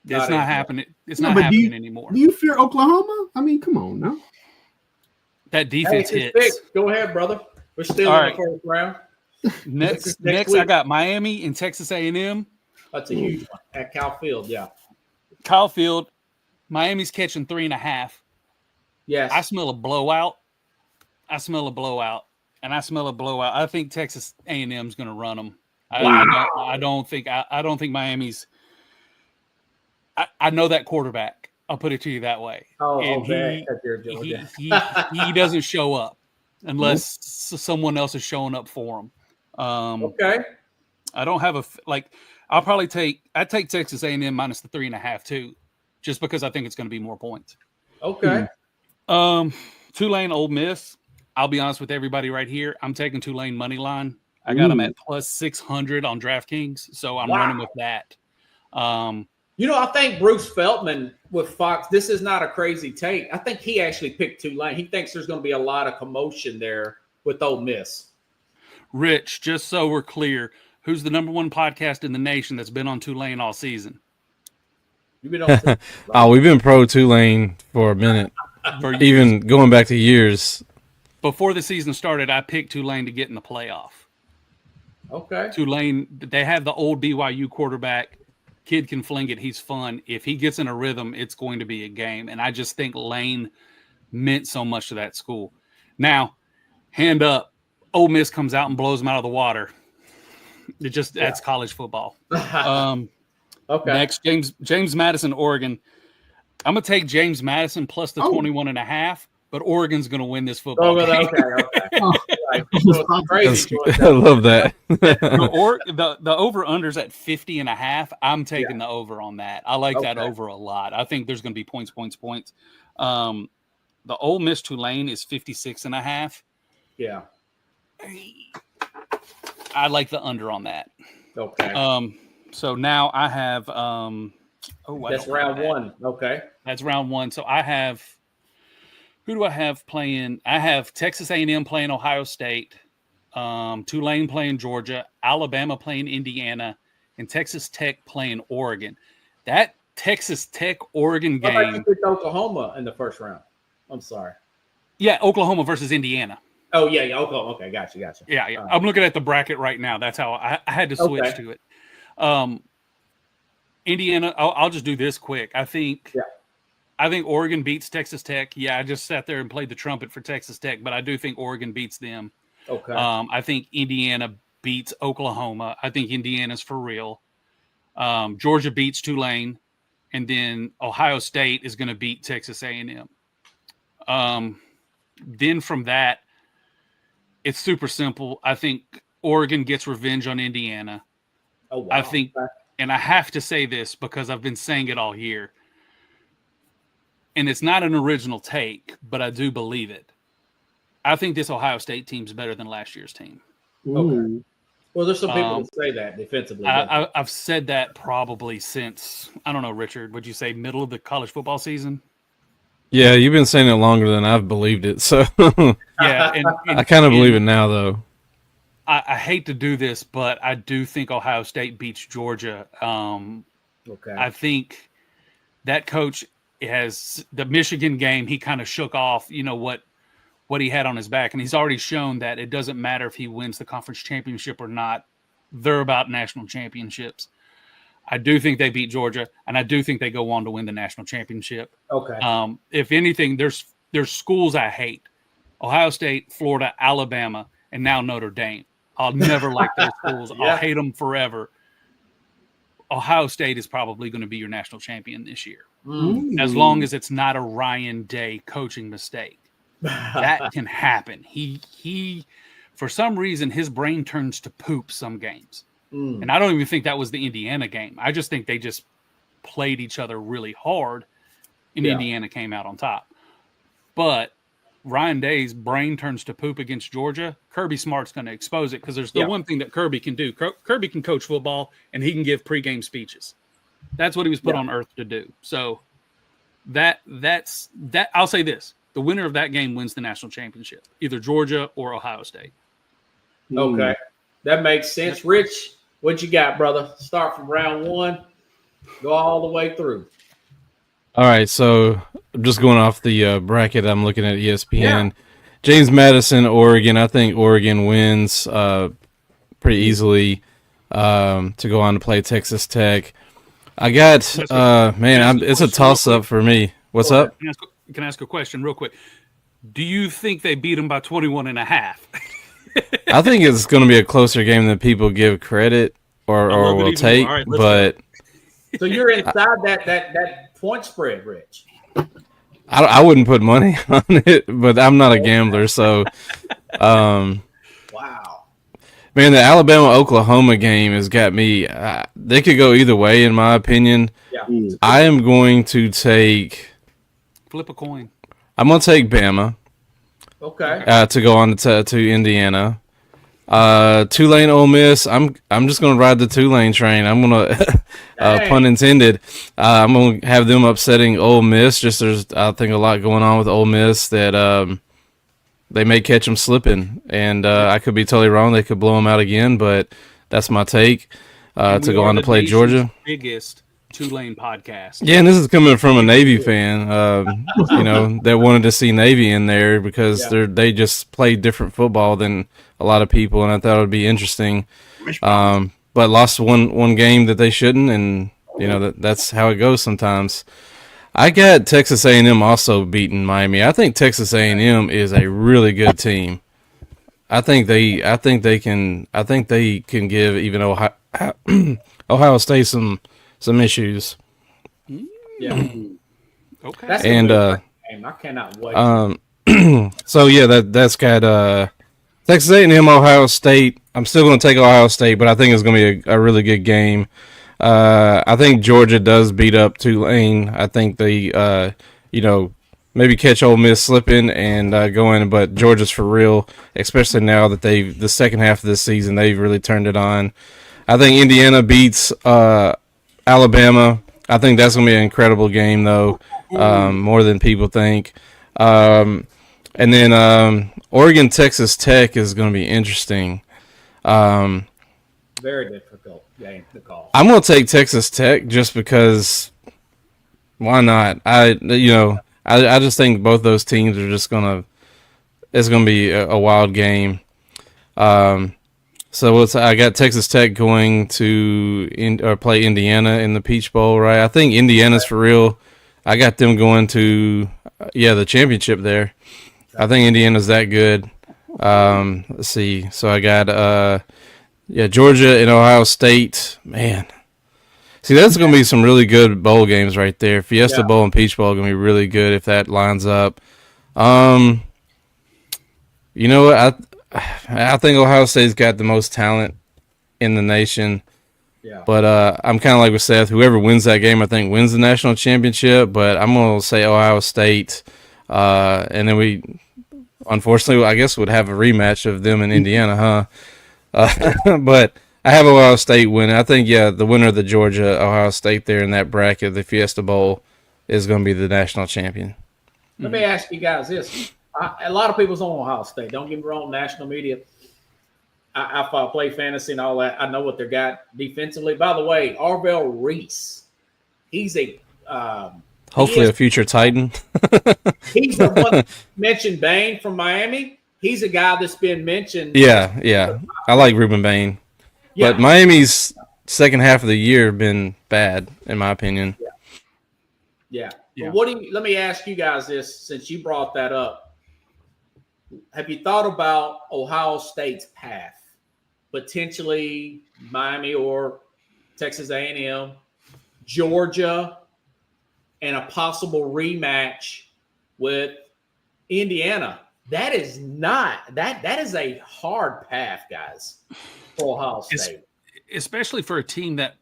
It's not happening. It's not happening anymore. Do you fear Oklahoma? I mean, come on now. That defense hits. Go ahead, brother. We're still in the first round. Next I got Miami and Texas A&M. That's a huge one at Kyle Field. Yeah. Kyle Field. Miami's catching 3.5. Yes. I smell a blowout. and I smell a blowout. I think Texas A&M is going to run them. Wow. I don't think Miami's. I know that quarterback. I'll put it to you that way. And he doesn't show up unless someone else is showing up for him. Okay. I don't have I'll probably take Texas A&M minus the 3.5 too, just because I think it's going to be more points. Okay. Tulane, Ole Miss. I'll be honest with everybody right here. I'm taking Tulane money line. I got them at plus 600 on DraftKings, so I'm running with that. I think Bruce Feldman with Fox, this is not a crazy take. I think he actually picked Tulane. He thinks there's going to be a lot of commotion there with Ole Miss. Rich, just so we're clear, who's the number one podcast in the nation that's been on Tulane all season? You've been on Tulane, right? We've been pro Tulane for a minute, even going back to years. Before the season started, I picked Tulane to get in the playoff. Okay. Tulane, they have the old BYU quarterback. Kid can fling it. He's fun. If he gets in a rhythm, it's going to be a game. And I just think Lane meant so much to that school. Now, hand up, Ole Miss comes out and blows them out of the water. That's college football. Okay. Next, James Madison, Oregon. I'm going to take James Madison plus the 21.5, but Oregon's going to win this football game. Okay. Crazy. I love that. The over-under's at 50.5. I'm taking the over on that. I like that over a lot. I think there's going to be points. The Ole Miss Tulane is 56.5. Yeah. I like the under on that. Okay. So now I have that's round one. Okay. That's round one. So I have who do I have playing? I have Texas A&M playing Ohio State, Tulane playing Georgia, Alabama playing Indiana, and Texas Tech playing Oregon. That Texas Tech Oregon game. How about you picked Oklahoma in the first round? I'm sorry. Yeah, Oklahoma versus Indiana. Oh yeah, Oklahoma. Okay, gotcha. Yeah. I'm looking at the bracket right now. That's how I had to switch to it. Indiana. I'll just do this quick. I think Oregon beats Texas Tech. Yeah, I just sat there and played the trumpet for Texas Tech, but I do think Oregon beats them. Okay. I think Indiana beats Oklahoma. I think Indiana's for real. Georgia beats Tulane, and then Ohio State is going to beat Texas A&M. Then from that, it's super simple. I think Oregon gets revenge on Indiana. Oh, wow. I think, and I have to say this because I've been saying it all year, and it's not an original take, but I do believe it. I think this Ohio State team's better than last year's team. Okay. Well, there's some people that say that defensively. I've said that probably since, I don't know, Richard, would you say middle of the college football season? Yeah, you've been saying it longer than I've believed it. So yeah, and I kind of believe it now, though. I hate to do this, but I do think Ohio State beats Georgia. Okay. I think that coach has the Michigan game. He kind of shook off, what he had on his back, and he's already shown that it doesn't matter if he wins the conference championship or not. They're about national championships. I do think they beat Georgia, and I do think they go on to win the national championship. Okay. If anything, there's schools I hate: Ohio State, Florida, Alabama, and now Notre Dame. I'll never like those schools. Yeah. I'll hate them forever. Ohio State is probably going to be your national champion this year, as long as it's not a Ryan Day coaching mistake. That can happen. He, for some reason, his brain turns to poop some games. And I don't even think that was the Indiana game. I just think they just played each other really hard, and Indiana came out on top. But Ryan Day's brain turns to poop against Georgia. Kirby Smart's going to expose it because there's the one thing that Kirby can do. Kirby can coach football, and he can give pregame speeches. That's what he was put on earth to do. So that's that. I'll say this. The winner of that game wins the national championship, either Georgia or Ohio State. Okay. That makes sense. Rich, what you got, brother? Start from round one, go all the way through. All right, so I'm just going off the bracket. I'm looking at ESPN. Yeah. James Madison, Oregon. I think Oregon wins pretty easily to go on to play Texas Tech. I got, it's a toss-up for me. What's up? Can I ask a question real quick? Do you think they beat them by 21.5? I think it's going to be a closer game than people give credit or will take. Right, but so you're inside that point spread, Rich. I wouldn't put money on it, but I'm not a gambler, so. Wow. Man, the Alabama-Oklahoma game has got me. They could go either way, in my opinion. Yeah. I am going to take. Flip a coin. I'm going to take Bama. Okay. To go on to Indiana. Tulane, Ole Miss. I'm just going to ride the Tulane train. I'm going to, pun intended. I'm going to have them upsetting Ole Miss. Just there's, I think, a lot going on with Ole Miss that they may catch them slipping, and I could be totally wrong. They could blow them out again, but that's my take. To go on to play Georgia. Biggest Tulane podcast. Yeah, and this is coming from a Navy fan, that wanted to see Navy in there because they just play different football than a lot of people, and I thought it would be interesting. But lost one game that they shouldn't, and that's how it goes sometimes. I got Texas A&M also beating Miami. I think Texas A&M is a really good team. I think they can give even Ohio State some issues. Yeah. Okay. That's and game. I cannot wait. So yeah, that's got Texas A&M, Ohio State. I'm still going to take Ohio State, but I think it's going to be a really good game. I think Georgia does beat up Tulane. I think they, maybe catch Ole Miss slipping and go in, but Georgia's for real, especially now that the second half of this season, they've really turned it on. I think Indiana beats Alabama. I think that's going to be an incredible game, though, more than people think. And then Oregon, Texas Tech is going to be interesting. Very difficult game to call. I'm going to take Texas Tech just because why not? I just think both those teams are just it's going to be a wild game. So I got Texas Tech going to play Indiana in the Peach Bowl, right? I think Indiana's for real. I got them going to the championship there. I think Indiana's that good. Let's see. So I got Georgia and Ohio State. Man, see, that's going to be some really good bowl games right there. Fiesta Bowl and Peach Bowl are going to be really good if that lines up. You know what? I think Ohio State's got the most talent in the nation. Yeah. But I'm kind of like with Seth. Whoever wins that game, I think, wins the national championship. But I'm going to say Ohio State. And then we, unfortunately, I guess would have a rematch of them in Indiana, huh? But I have Ohio State winning. I think, the winner of the Georgia-Ohio State there in that bracket, the Fiesta Bowl, is going to be the national champion. Let me ask you guys this. A lot of people's on Ohio State. Don't get me wrong, national media. I play fantasy and all that. I know what they got defensively. By the way, Arvell Reese, he's a hopefully a future Titan. He's the one that mentioned Bain from Miami. He's a guy that's been mentioned. Yeah. I like Reuben Bain. Yeah. But Miami's second half of the year been bad, in my opinion. Yeah. Well, let me ask you guys this, since you brought that up. Have you thought about Ohio State's path? Potentially Miami or Texas A&M, Georgia, and a possible rematch with Indiana. That is a hard path, guys, for Ohio State. Especially for a team that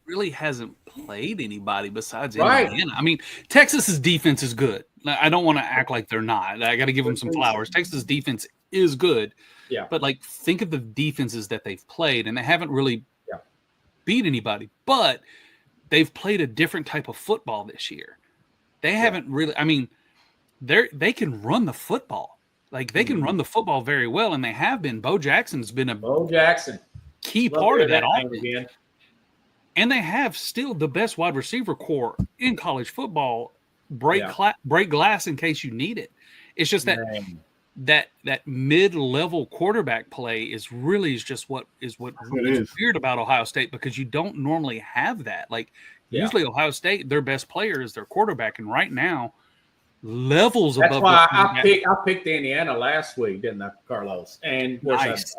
really hasn't played anybody besides Indiana. I mean, Texas's defense is good. I don't want to act like they're not. I got to give them some flowers. Texas defense is good. Yeah. But think of the defenses that they've played, and they haven't really beat anybody. But they've played a different type of football this year. They haven't really. I mean, they can run the football. They can run the football very well, and they have been. Bo Jackson's been a key part of that offense. And they have still the best wide receiver core in college football. Break glass in case you need it. It's just that mid-level quarterback play is just what is weird about Ohio State, because you don't normally have that. Usually Ohio State, their best player is their quarterback, and right now levels That's above. why I picked Indiana last week, didn't I, Carlos? And of course Nice.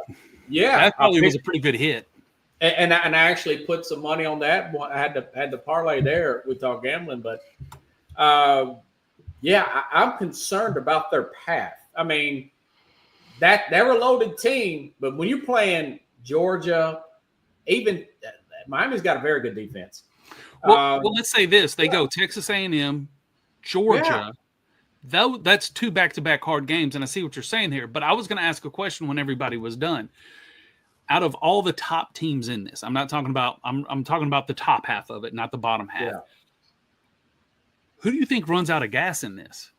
that probably was a pretty good hit. And I actually put some money on that. I had to parlay there. We talk gambling, but I'm concerned about their path. I mean, they're a loaded team, but when you're playing Georgia, even Miami's got a very good defense. Well, let's say this: they go Texas A&M, Georgia. That's 2 back-to-back hard games, and I see what you're saying here. But I was going to ask a question when everybody was done. Out of all the top teams in this, I'm talking about the top half of it, not the bottom half. Yeah. Who do you think runs out of gas in this?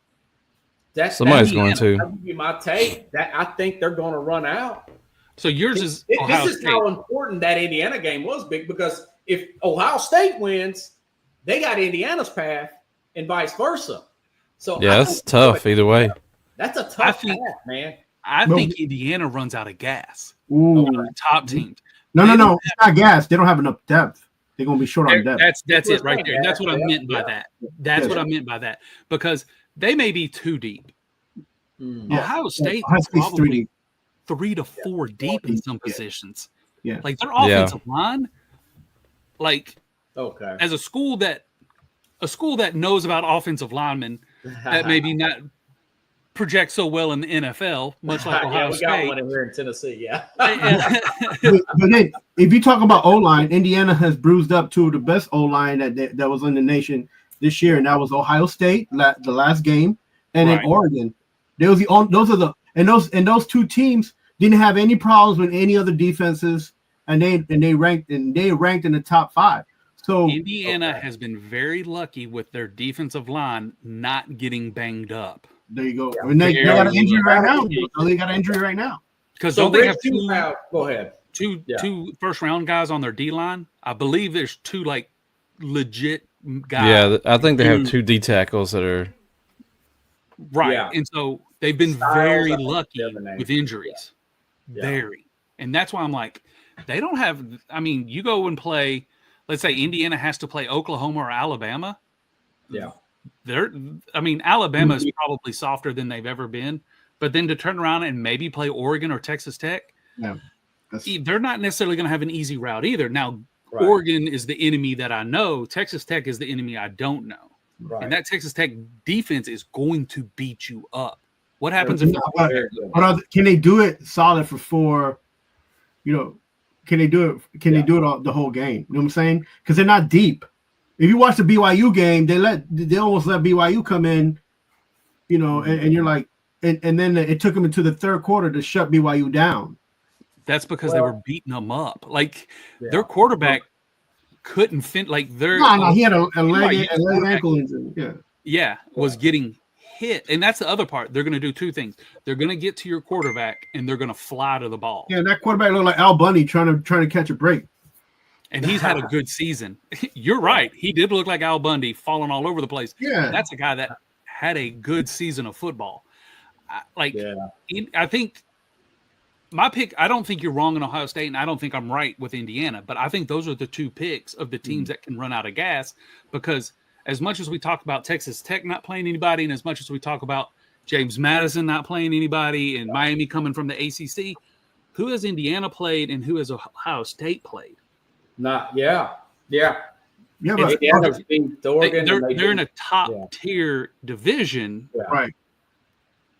Somebody's going to. That would be my take. I think they're going to run out. So yours is Ohio State. How important that Indiana game was, big, because if Ohio State wins, they got Indiana's path, and vice versa. So that's tough either way. That's a tough path, man. I think Indiana runs out of gas. Ooh. Top teams. No. It's not gas. They don't have enough depth. They're going to be short on depth. That's it right there. That's what I meant by that. That's what I meant by that. Because they may be too deep. Ohio State is probably 3 to 4 deep in some positions. Yeah. Like their offensive line, like as a school that knows about offensive linemen that maybe not project so well in the NFL, much like Ohio State. We got one here in Tennessee, but then, if you talk about O-line, Indiana has bruised up 2 of the best O-line that was in the nation this year, and that was Ohio State, the last game, and then Oregon. Those two teams didn't have any problems with any other defenses, and they ranked in the top 5. So Indiana has been very lucky with their defensive line not getting banged up. There you go. Yeah. And they got an injury right now. They got an injury right now. Because don't they have go ahead. Two first-round guys on their D-line? I believe there's 2 like legit guys. Yeah, I think they have 2 D tackles that are right. Yeah. And so they've been very lucky with injuries. Yeah. Very. And that's why I'm like, they don't have – I mean, you go and play – let's say Indiana has to play Oklahoma or Alabama. Yeah. Alabama is probably softer than they've ever been, but then to turn around and maybe play Oregon or Texas Tech, they're not necessarily going to have an easy route either. Now, Oregon is the enemy that I know. Texas Tech is the enemy I don't know. Right. And that Texas Tech defense is going to beat you up. What happens if can they do it solid for 4? Can they do it? Can they do it all, the whole game? You know what I'm saying? Because they're not deep. If you watch the BYU game, they almost let BYU come in, and you're like, and then it took them into the third quarter to shut BYU down. That's because they were beating them up. Like their quarterback couldn't fit. Like their he had a leg ankle injury. Was getting hit, and that's the other part. They're going to do 2 things. They're going to get to your quarterback, and they're going to fly to the ball. Yeah, that quarterback looked like Al Bundy trying to catch a break. And he's had a good season. You're right. He did look like Al Bundy, falling all over the place. Yeah, that's a guy that had a good season of football. I think my pick. I don't think you're wrong in Ohio State, and I don't think I'm right with Indiana. But I think those are the 2 picks of the teams that can run out of gas. Because as much as we talk about Texas Tech not playing anybody, and as much as we talk about James Madison not playing anybody, and Miami coming from the ACC, who has Indiana played and who has Ohio State played? But they're in a top tier division, right?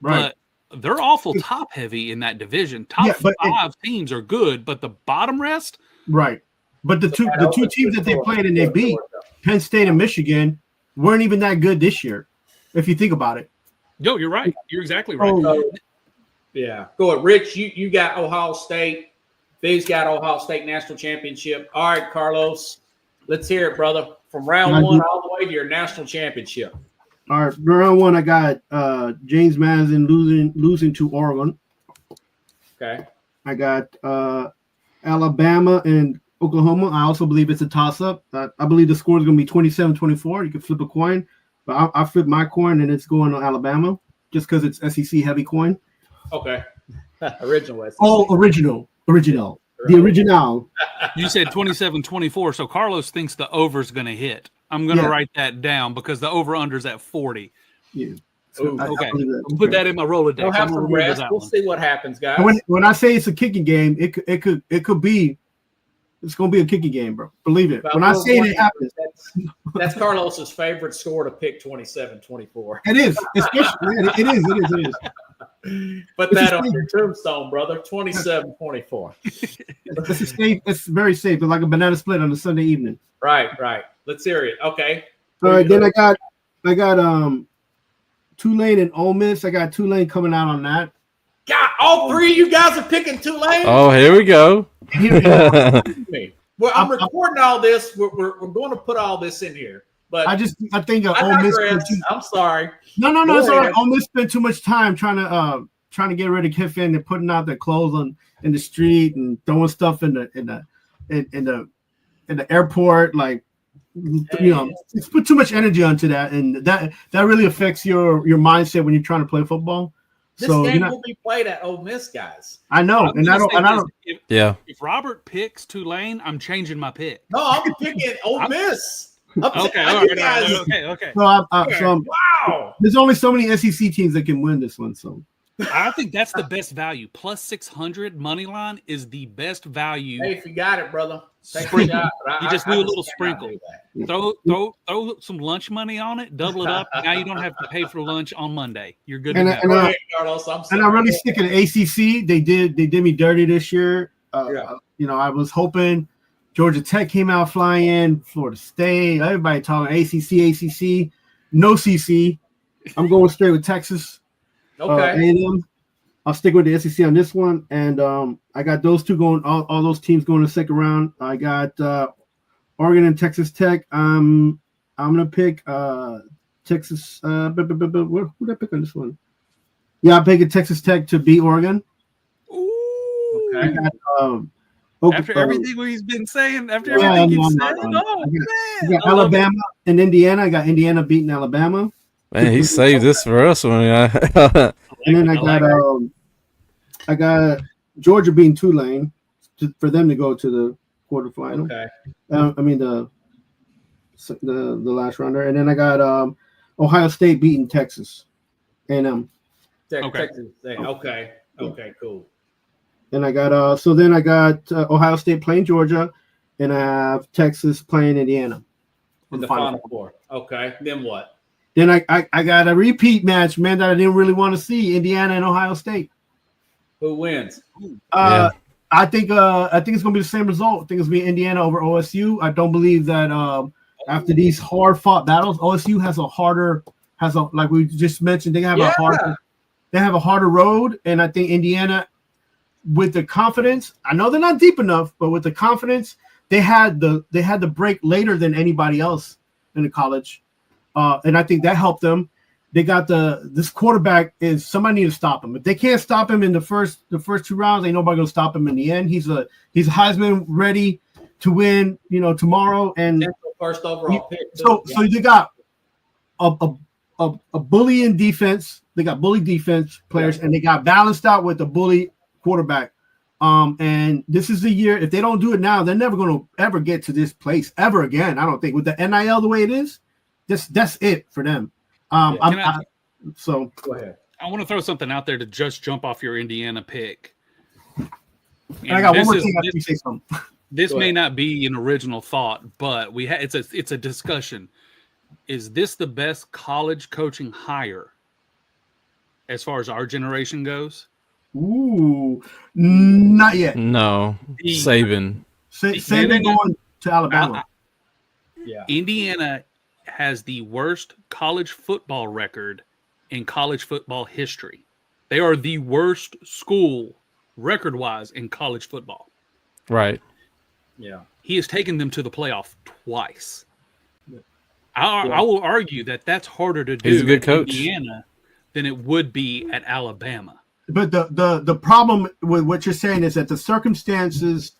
But they're awful top heavy in that division. Top 5 teams are good, but the bottom rest, right? But the two teams that they played and they beat, Penn State and Michigan, weren't even that good this year, if you think about it. No, you're right. You're exactly right. Go ahead, Rich. You got Ohio State. Big's got Ohio State national championship. All right, Carlos, let's hear it, brother. From round 1 all the way to your national championship. All right, round 1, I got James Madison losing to Oregon. Okay. I got Alabama and Oklahoma. I also believe it's a toss-up. I believe the score is going to be 27-24. You can flip a coin, but I flip my coin, and it's going to Alabama just because it's SEC heavy coin. Okay. Original. Original. The original. You said 27-24, so Carlos thinks the over is going to hit. I'm going to write that down because the over-under is at 40. Yeah. Ooh, Okay. believe that. I'll put that in my Rolodex. They'll I'm have gonna some remember rest. that We'll one. see what happens, guys. And when I say it's a kicking game, it could be. It's going to be a kicking game, bro. Believe it. But When I we're say one- it happens, that's Carlos's favorite score to pick 27-24. it is. Especially, man, it is. Put It's that a on safe- your tombstone, brother. 27-24. It's a safe. It's very safe. It's like a banana split on a Sunday evening. Right. Let's hear it. Okay. All right, then I got Tulane and Ole Miss. I got Tulane coming out on that. God, all three of you guys are picking Tulane. Oh, here we go. Me. Well, I'm recording all this. We're going to put all this in here. But I think I Ole Miss. digress. I'm sorry. No, Go it's all right. ahead. Ole Miss spent too much time trying to get rid of Kiffin and putting out their clothes in the street and throwing stuff in the airport. Like, it's put too much energy onto that, and that really affects your mindset when you're trying to play football. This So game will be played at Ole Miss, guys. I know, I'm and I gonna say don't. this, Yeah. If Robert picks Tulane, I'm changing my pick. No, I'm picking Ole Miss. Okay, I all think right, guys, okay. wow. There's only so many SEC teams that can win this one. So I think that's the best value. Plus 600 money line is the best value. Hey, if you got it, brother, take a Sprinkle. shot. But You just do a little cannot sprinkle. do that. Throw some lunch money on it, double it up. Now you don't have to pay for lunch on Monday. You're good And to I- go. Go ahead, Carlos. I'm sorry. and I'm really sick of the ACC. They did me dirty this year. I was hoping Georgia Tech came out flying, Florida State. Everybody talking ACC, no CC. I'm going straight with Texas. Okay. A&M. I'll stick with the SEC on this one, and I got those two going. All those teams going to the second round. I got Oregon and Texas Tech. I'm gonna pick Texas. Who did I pick on this one? Yeah, I'm picking Texas Tech to beat Oregon. Ooh. Okay. I got, After everything he's been saying, after Yeah, everything no, he's no, said, no. oh I man, got I love it. Alabama and Indiana. I got Indiana beating Alabama, Man, he saved this for us when and then I got Georgia beating Tulane for them to go to the quarterfinal. Okay. I mean the last rounder, and then I got Ohio State beating Texas, and Okay. Texas. Okay, cool. and I got Ohio State playing Georgia, and I have Texas playing Indiana. In the Final Four. Okay. Then what? Then I got a repeat match, man, that I didn't really want to see: Indiana and Ohio State. Who wins? Yeah. I think it's gonna be the same result. I think it's gonna be Indiana over OSU. I don't believe that after these hard fought battles, OSU like we just mentioned, they have a harder road, and I think Indiana, with the confidence, I know they're not deep enough, but with the confidence, they had the break later than anybody else in the college, and I think that helped them. They got this quarterback is somebody need to stop him. If they can't stop him in the first two rounds, ain't nobody gonna stop him in the end. He's Heisman ready to win, tomorrow. And First overall pick. so they got a bullying defense. They got bully defense players, and they got balanced out with a bully quarterback. And this is the year. If they don't do it now, they're never gonna ever get to this place ever again. I don't think with the NIL the way it is, that's it for them. So Go ahead. I want to throw something out there to just jump off your Indiana pick. and I got one this more is- thing after this- you say something. This Go may ahead. not be an original thought, but it's a discussion. Is this the best college coaching hire as far as our generation goes? Ooh, not yet. no, Saban. Saban going to Alabama. Yeah. Indiana has the worst college football record in college football history. They are the worst school record-wise in college football. Right. Yeah. He has taken them to the playoff twice. I will argue that that's harder to do He's a good at coach. Indiana than it would be at Alabama. But the problem with what you're saying is that the circumstances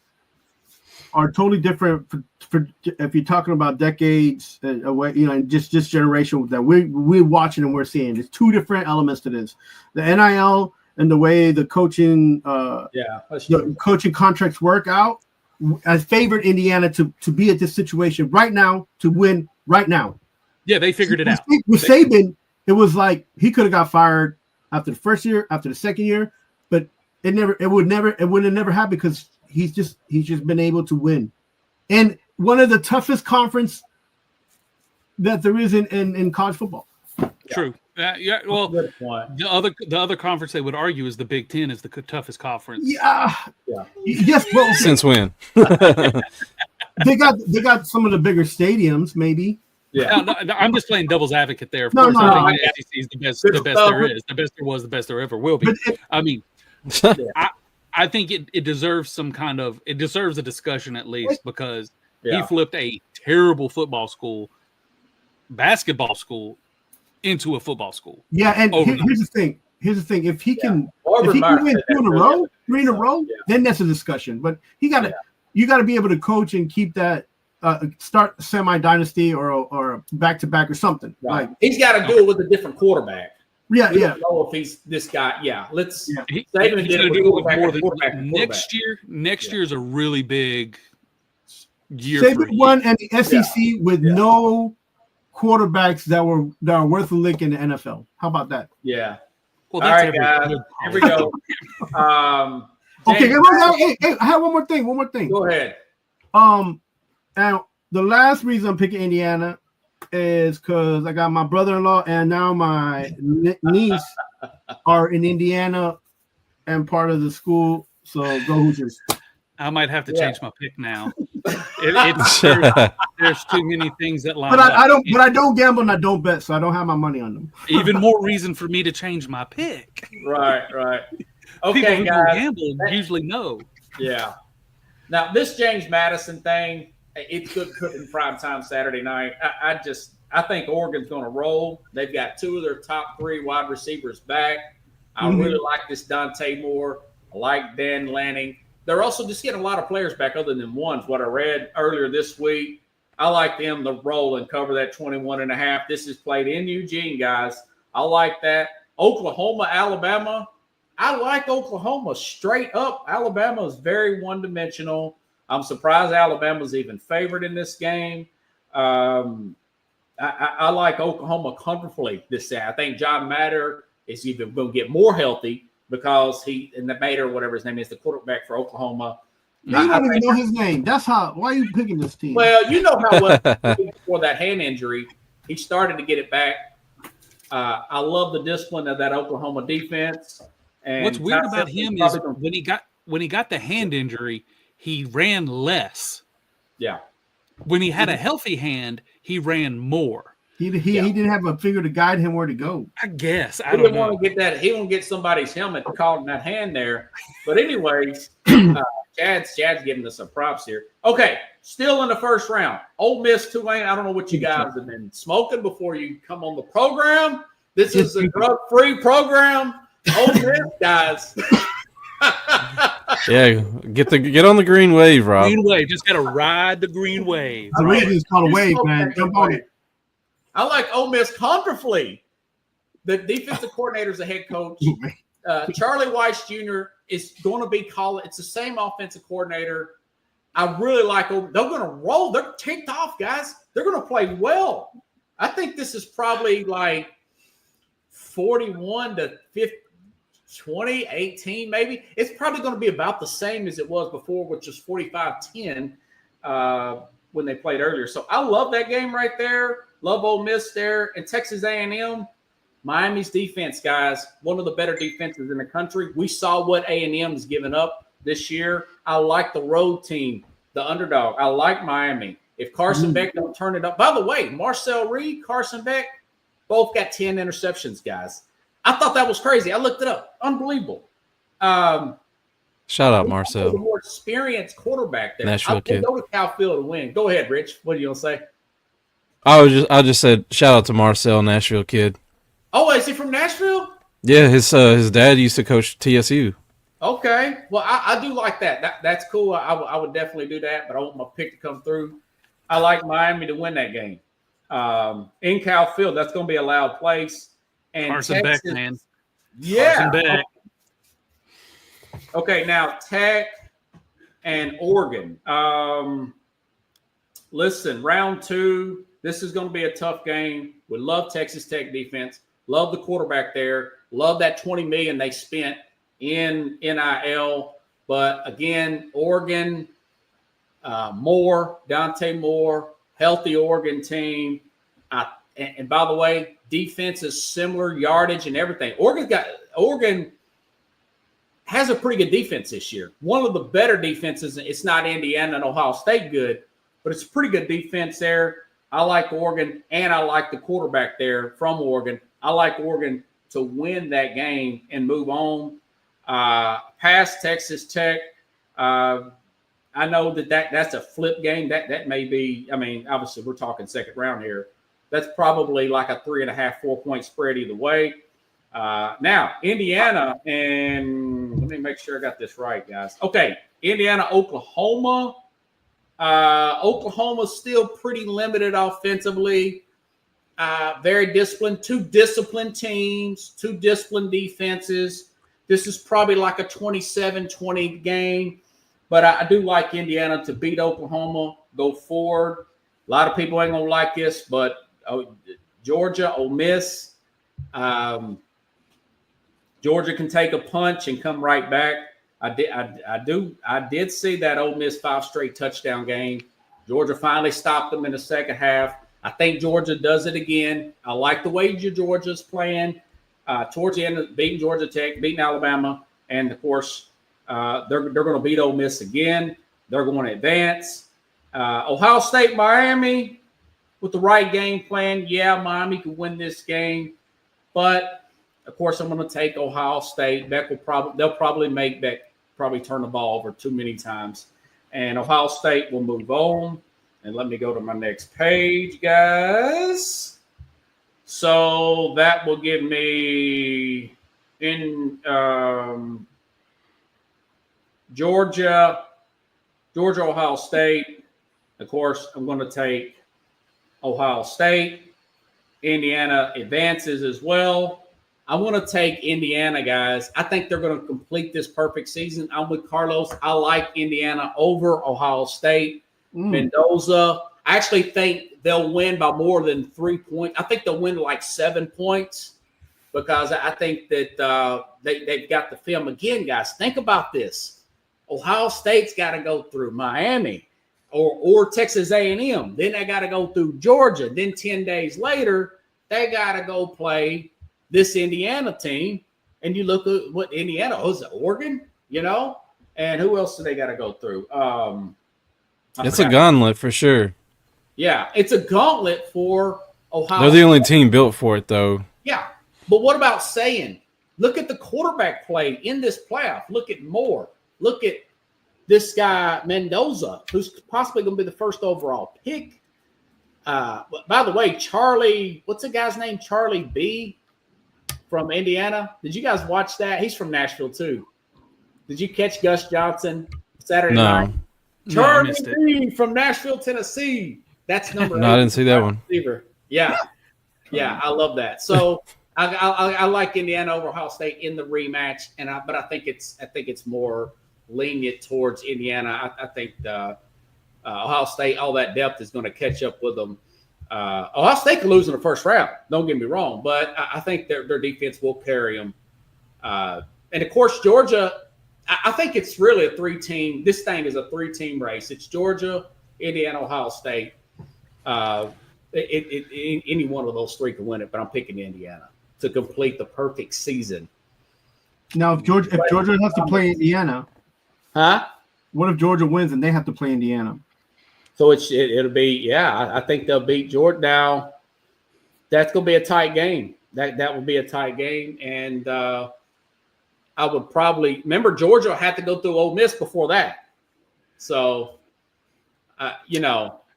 are totally different for if you're talking about decades away, and just generation that we're watching and we're seeing. There's two different elements to this: the NIL and the way the coaching That's true. the coaching contracts work out. I favored Indiana to be at this situation right now to win right now. Yeah, they figured it out. With Saban, it was like he could have got fired after the first year, after the second year, but it would have never happened because he's just been able to win. And one of the toughest conference that there is in college football. True. Yeah. Well, the other conference they would argue is the Big Ten is the toughest conference. Yeah. Yes. Well, okay. Since when? they got some of the bigger stadiums, maybe. Yeah. No, I'm just playing devil's advocate there. Of No, course, no, I no. think the SEC is the best there is, the best there was, the best there ever will be. I mean, I think it deserves it deserves a discussion at least because he flipped a terrible basketball school into a football school. Yeah, and here's the thing. If he can win three in a row, then that's a discussion. But you got to be able to coach and keep that start semi-dynasty or back-to-back or something. Right. Like he's got to do it with a different quarterback. Yeah. We don't know if he's this guy. Yeah, let's. He's going to do it with more than next year. Next year is a really big year. Saban won and the SEC with no quarterbacks that are worth a lick in the NFL. How about that? Yeah. Well, all right, guys. Here we go. Okay. Hey, I have one more thing. Go ahead. Now the last reason I'm picking Indiana is because I got my brother-in-law and now my niece are in Indiana and part of the school. So go Hoosiers. I might have to change my pick now. There's too many things that line up. But I don't gamble and I don't bet, so I don't have my money on them. Even more reason for me to change my pick. Right. Okay, people who guys. Gamble usually know. Yeah. Now this James Madison thing, it could put in prime time Saturday night. I think Oregon's going to roll. They've got two of their top three wide receivers back. I really like this Dante Moore. I like Dan Lanning. They're also just getting a lot of players back other than ones. What I read earlier this week, I like them to roll and cover that 21.5. This is played in Eugene, guys. I like that. Oklahoma, Alabama. I like Oklahoma straight up. Alabama is very one-dimensional. I'm surprised Alabama's even favored in this game. I like Oklahoma comfortably this Saturday. I think John Matter is even going to get more healthy because Mater, whatever his name is, the quarterback for Oklahoma. You don't even know his name. That's why are you picking this team? Well, you know how well before that hand injury, he started to get it back. I love the discipline of that Oklahoma defense. And what's weird about him is when he got the hand injury, he ran less. Yeah. When he had a healthy hand, he ran more. He didn't have a finger to guide him where to go. I guess. I don't want to get that. He won't get somebody's helmet caught in that hand there. But anyways, Chad's giving us some props here. Okay, still in the first round. Ole Miss, Tulane. I don't know what you guys have been smoking before you come on the program. This is a drug-free program. Ole Miss, guys. Yeah, get on the green wave, Rob. Green wave. Just got to ride the green wave. The reason it's called a wave, man. Jump on it. I like Ole Miss comfortably. The defensive coordinator is the head coach. Charlie Weiss Jr. is going to be calling. It's the same offensive coordinator. I really like them. They're going to roll. They're ticked off, guys. They're going to play well. I think this is probably like 41 to 50, 20, 18 maybe. It's probably going to be about the same as it was before, which was 45-10 when they played earlier. So I love that game right there. Love Ole Miss there. And Texas A&M, Miami's defense, guys, one of the better defenses in the country. We saw what A&M's given up this year. I like the road team, the underdog. I like Miami. If Carson Beck don't turn it up. By the way, Marcel Reed, Carson Beck, both got 10 interceptions, guys. I thought that was crazy. I looked it up. Unbelievable. Shout out, Marcel. The more experienced quarterback there. Nashville kid. Go to Cal Field to win. Go ahead, Rich. What are you going to say? I just said shout out to Marcel, Nashville kid. Oh, is he from Nashville? Yeah, his dad used to coach TSU. Okay, well I do like that. That's cool. I would definitely do that, but I want my pick to come through. I like Miami to win that game. In Cal Field, that's going to be a loud place. And Carson Texas, Beck, man. Yeah. Carson Beck. Okay, now Tech and Oregon. Listen, round 2. This is going to be a tough game. We love Texas Tech defense. Love the quarterback there. Love that $20 million they spent in NIL. But again, Oregon, Dante Moore, healthy Oregon team. And by the way, defense is similar, yardage and everything. Oregon has a pretty good defense this year. One of the better defenses. It's not Indiana and Ohio State good, but it's a pretty good defense there. I like Oregon, and I like the quarterback there from Oregon. I like Oregon to win that game and move on. Past Texas Tech. I know that's a flip game. That may be, I mean, obviously we're talking second round here. That's probably like a 3.5, 4-point spread either way. Now, Indiana, and let me make sure I got this right, guys. Okay, Indiana, Oklahoma. Oklahoma's still pretty limited offensively. Very disciplined. Two disciplined teams, two disciplined defenses. This is probably like a 27-20 game. But I do like Indiana to beat Oklahoma, go forward. A lot of people ain't going to like this, but Georgia, Ole Miss. Georgia can take a punch and come right back. I did see that Ole Miss 5 straight touchdown game. Georgia finally stopped them in the second half. I think Georgia does it again. I like the way Georgia's playing towards the end of beating Georgia Tech, beating Alabama, and of course they're going to beat Ole Miss again. They're going to advance. Ohio State, Miami, with the right game plan, yeah, Miami can win this game, but of course I'm going to take Ohio State. They'll probably make Beck turn the ball over too many times, and Ohio State will move on. And let me go to my next page, guys. So that will give me in Georgia, Ohio State. Of course, I'm going to take Ohio State. Indiana advances as well. I want to take Indiana, guys. I think they're going to complete this perfect season. I'm with Carlos. I like Indiana over Ohio State. Mendoza. I actually think they'll win by more than 3 points. I think they'll win like 7 points because I think that they've got the film. Again, guys, think about this. Ohio State's got to go through Miami or Texas A&M. Then they got to go through Georgia. Then 10 days later, they got to go play this Indiana team. And you look at what Indiana, is it Oregon? You know? And who else do they got to go through? It's a gauntlet for sure. Yeah, it's a gauntlet for Ohio. They're the only team built for it, though. Yeah, but what about saying, look at the quarterback play in this playoff. Look at Moore. Look at this guy, Mendoza, who's possibly going to be the first overall pick. By the way, Charlie, what's the guy's name? Charlie B from Indiana. Did you guys watch that? He's from Nashville, too. Did you catch Gus Johnson Saturday night? Charlie B from Nashville, Tennessee. That's number 8. No, I didn't see that one. Receiver. Yeah, I love that. So I like Indiana over Ohio State in the rematch, but I think it's more lenient towards Indiana. I think Ohio State, all that depth is going to catch up with them. Ohio State could lose in the first round. Don't get me wrong, but I think their defense will carry them. And of course, Georgia. I think it's really a 3-team. This thing is a 3-team race. It's Georgia, Indiana, Ohio State. Any one of those 3 can win it, but I'm picking Indiana to complete the perfect season. Now, if Georgia has to play Indiana, what if Georgia wins and they have to play Indiana? So it'll be I think they'll beat Georgia. Now, that's going to be a tight game. That will be a tight game, and I would probably remember Georgia had to go through Ole Miss before that. So,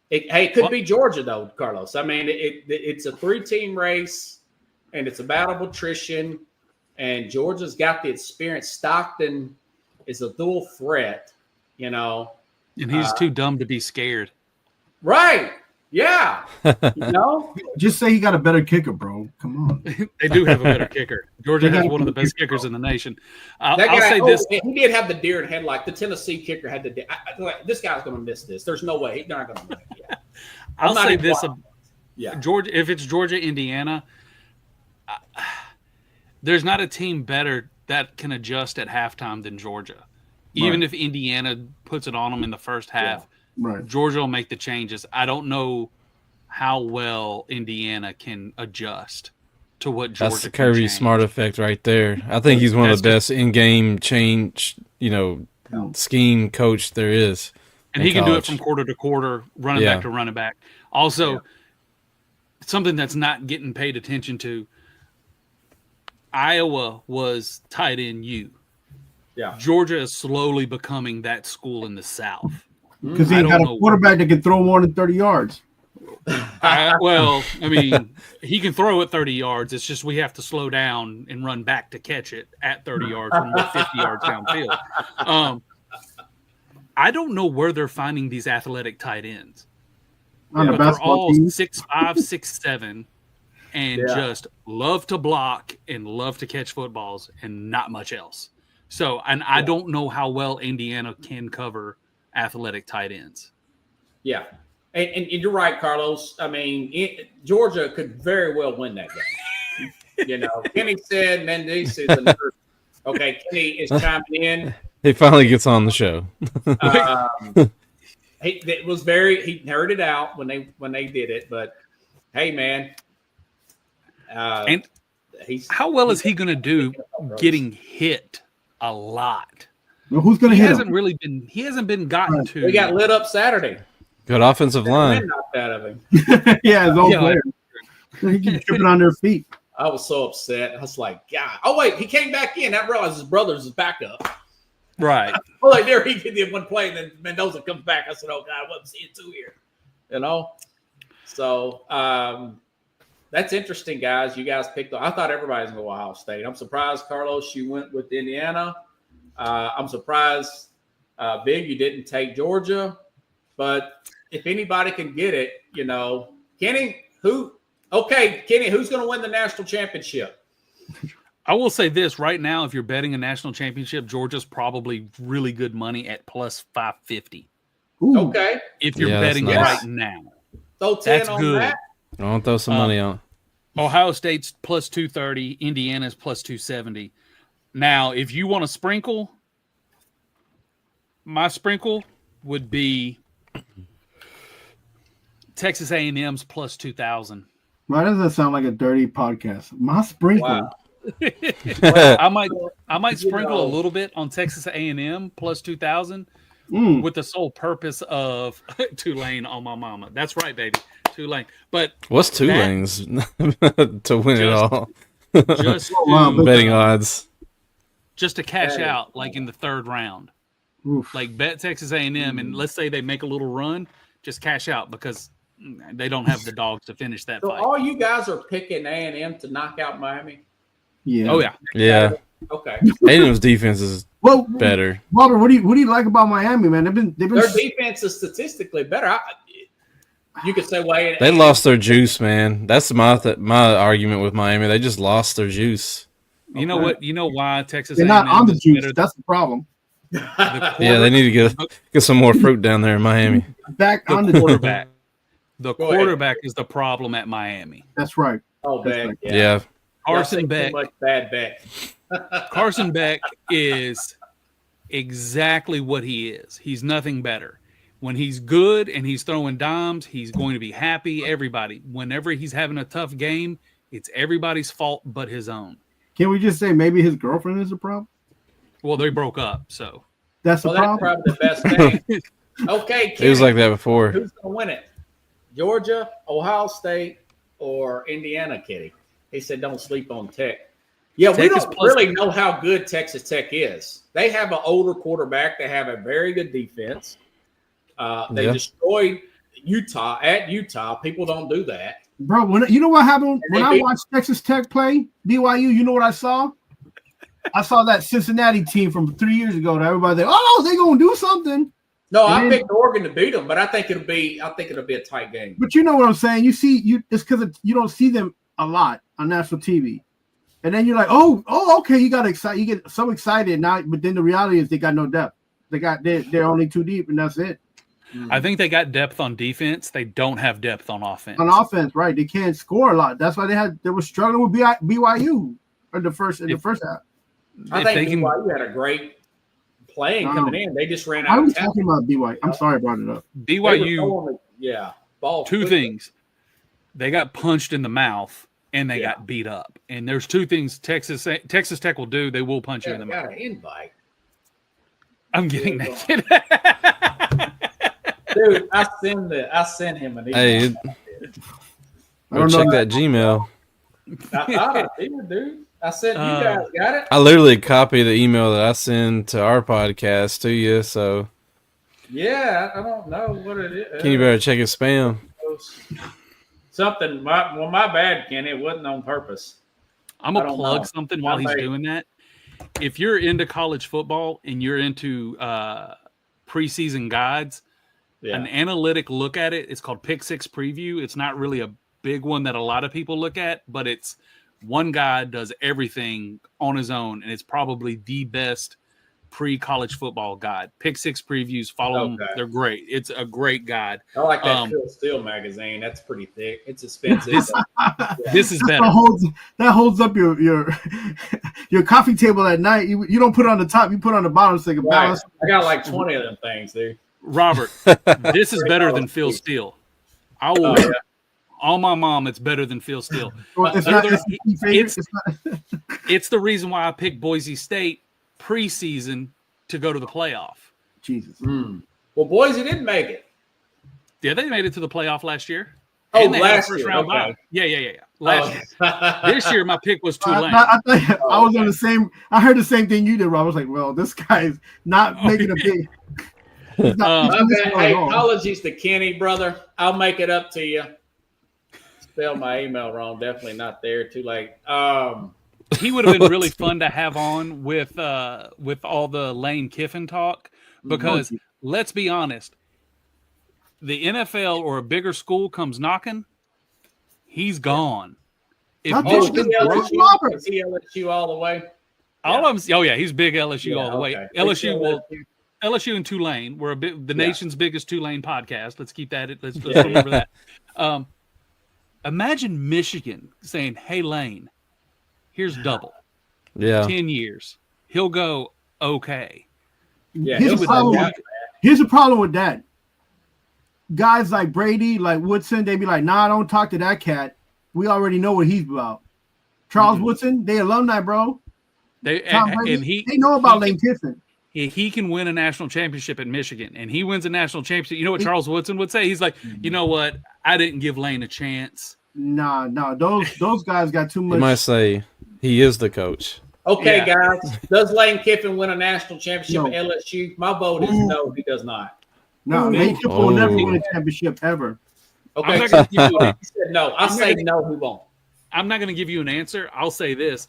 it could be Georgia though, Carlos. I mean, it's a 3-team race, and it's a battle of attrition. And Georgia's got the experience. Stockton is a dual threat, And he's too dumb to be scared. Right. Yeah. Just say he got a better kicker, bro. Come on. They do have a better kicker. Georgia has one of the best kickers in the nation. I'll say this. He did have the deer in headlight. The Tennessee kicker had this guy's going to miss this. There's no way. He's not going to miss it. Yeah. I'll say this. Georgia, if it's Georgia, Indiana, there's not a team better that can adjust at halftime than Georgia. Even if Indiana puts it on them in the first half, Georgia will make the changes. I don't know how well Indiana can adjust to what Georgia. That's the Kirby Smart effect right there. I think he's one of the best in-game change, scheme coach there is. And he can do it from quarter to quarter, running back to running back. Also, something that's not getting paid attention to, Iowa was tight end U. Yeah. Georgia is slowly becoming that school in the South. Because he got a quarterback that can throw more than 30 yards. He can throw it 30 yards. It's just we have to slow down and run back to catch it at 30 yards when we're 50 yards downfield. I don't know where they're finding these athletic tight ends. But they're all 6'5", 6'7", and just love to block and love to catch footballs and not much else. So, and I don't know how well Indiana can cover athletic tight ends. Yeah. And you're right, Carlos. I mean, Georgia could very well win that game. Kenny said Mendes is the nurse. Okay, Kenny is chiming in. He finally gets on the show. He heard it out when they did it, but hey, man. How well is he going to do getting hit a lot? Well, who's going to hit him? He hasn't been gotten to. He got lit up Saturday. Good offensive line. Knocked out of him. Yeah, his own player. He keeps tripping on their feet. I was so upset. I was like, God. Oh, wait, he came back in. I realized his brother's his backup. Right. Well, like there he did one play, and then Mendoza comes back. I said, oh, God, I wasn't seeing two here. So that's interesting, guys. You guys picked – I thought everybody was going to Ohio State. I'm surprised, Carlos, you went with Indiana. I'm surprised, Big, you didn't take Georgia. But if anybody can get it, Kenny, Kenny, who's going to win the national championship? I will say this right now: if you're betting a national championship, Georgia's probably really good money at plus 550. Ooh. Okay, if you're betting right now, throw 10 on good. that. I want to throw some money on. Ohio State's plus 230, Indiana's plus 270. Now, if you want to sprinkle, my sprinkle would be Texas A&M's plus 2,000. Why does that sound like a dirty podcast? My sprinkle. Wow. I might sprinkle a little bit on Texas A&M plus 2,000 with the sole purpose of Tulane on my mama. That's right, baby, Tulane. But what's Tulane's to win it all? Just betting odds. Just to cash out, like in the third round. Oof. Like bet Texas A&M, and let's say they make a little run, just cash out because they don't have the dogs to finish that So fight. all you guys are picking A&M to knock out Miami? Yeah. Oh, yeah. Yeah. Okay. A&M's defense is better. Robert, what do you like about Miami, man? They've been Their defense is statistically better. You could say, they lost their juice, man. That's my argument with Miami. They just lost their juice. You know what? You know why Texas? They're not on the juice. That's the problem. Yeah, they need to get some more fruit down there in Miami. Back on the quarterback. The quarterback is the problem at Miami. That's right. Oh, bad. Yeah. Carson Beck. Bad bet. Carson Beck is exactly what he is. He's nothing better. When he's good and he's throwing dimes, he's going to be happy. Everybody. Whenever he's having a tough game, it's everybody's fault but his own. Can we just say maybe his girlfriend is a problem? Well, they broke up, so that's the problem. That's probably the best thing. Okay, Kenny, it was like that before. Who's going to win it? Georgia, Ohio State, or Indiana, Kitty? He said, "Don't sleep on Tech." Yeah, we don't really know how good Texas Tech is. They have an older quarterback. They have a very good defense. They destroyed Utah at Utah. People don't do that, bro. You know what happened when I watched Texas Tech play BYU? You know what I saw? I saw that Cincinnati team from 3 years ago. That everybody's like, "Oh, they gonna do something." No, I picked Oregon to beat them, but I think it'll be a tight game. But you know what I'm saying? It's because you don't see them a lot on national TV, and then you're like, "Oh, okay." You got excited. You get so excited now, but then the reality is they got no depth. They're only too deep, and that's it. I think they got depth on defense. They don't have depth on offense. On offense, right? They can't score a lot. That's why they were struggling with BYU in the first half. I think BYU had a great playing coming in. They just ran out. I was of talent. talking about BYU. I'm sorry I brought it up. BYU. Ball. Two things. They got punched in the mouth and they got beat up. And there's two things Texas Tech will do. They will punch you in the mouth. Got an invite. I'm getting naked. Dude, I sent him an email. Hey, go check that Gmail. I thought I did, dude. I said, you guys got it? I literally copied the email that I send to our podcast to you, so. Yeah, I don't know what it is. Kenny better check his spam. Something, my bad, Kenny. It wasn't on purpose. I'm going to plug something while he's doing that. If you're into college football and you're into preseason guides, an analytic look at it, it's called Pick Six Preview. It's not really a big one that a lot of people look at, but it's one guy does everything on his own, and it's probably the best pre-college football guide. Pick Six Previews, follow them. They're great. It's a great guide. I like that Phil Steele magazine. That's pretty thick. It's expensive. This is better. That holds up your coffee table at night. You don't put it on the top. You put it on the bottom so you can balance. I got like 20 of them things, dude. Robert, this is better than Phil Steele. I will. On my mom, it's better than Phil Steele. It's the reason why I picked Boise State preseason to go to the playoff. Jesus. Well, Boise didn't make it. Yeah, they made it to the playoff last year. Oh, last year. Okay. Yeah. Last year. This year, my pick was Tulane. I was on the same. I heard the same thing you did, Rob. I was like, well, this guy's not making a big. Hey, apologies to Kenny, brother. I'll make it up to you. Spelled my email wrong. Definitely not there. Too late. He would have been really fun to have on with all the Lane Kiffin talk, because let's be honest, the NFL or a bigger school comes knocking, he's gone. Is he LSU all the way? All of them. Oh yeah, he's big LSU all the way. LSU and Tulane. We're the nation's biggest Tulane podcast. Let's keep that. Let's remember that. Imagine Michigan saying, "Hey Lane, here's double. 10 years. He'll go okay." Yeah. Here's the problem with that. Guys like Brady, like Woodson, they be like, "Nah, don't talk to that cat. We already know what he's about." Charles Woodson, they alumni, bro. They know about Lane Kiffin. He can win a national championship at Michigan, and he wins a national championship. You know what Charles Woodson would say? He's like, you know what? I didn't give Lane a chance. Nah. Those guys got too much. You might say he is the coach. Okay, guys. Does Lane Kiffin win a national championship at LSU? My vote is no, he does not. No, Lane Kiffin will never win a championship ever. Okay, he said no. I say no, he won't. I'm not going to give you an answer. I'll say this.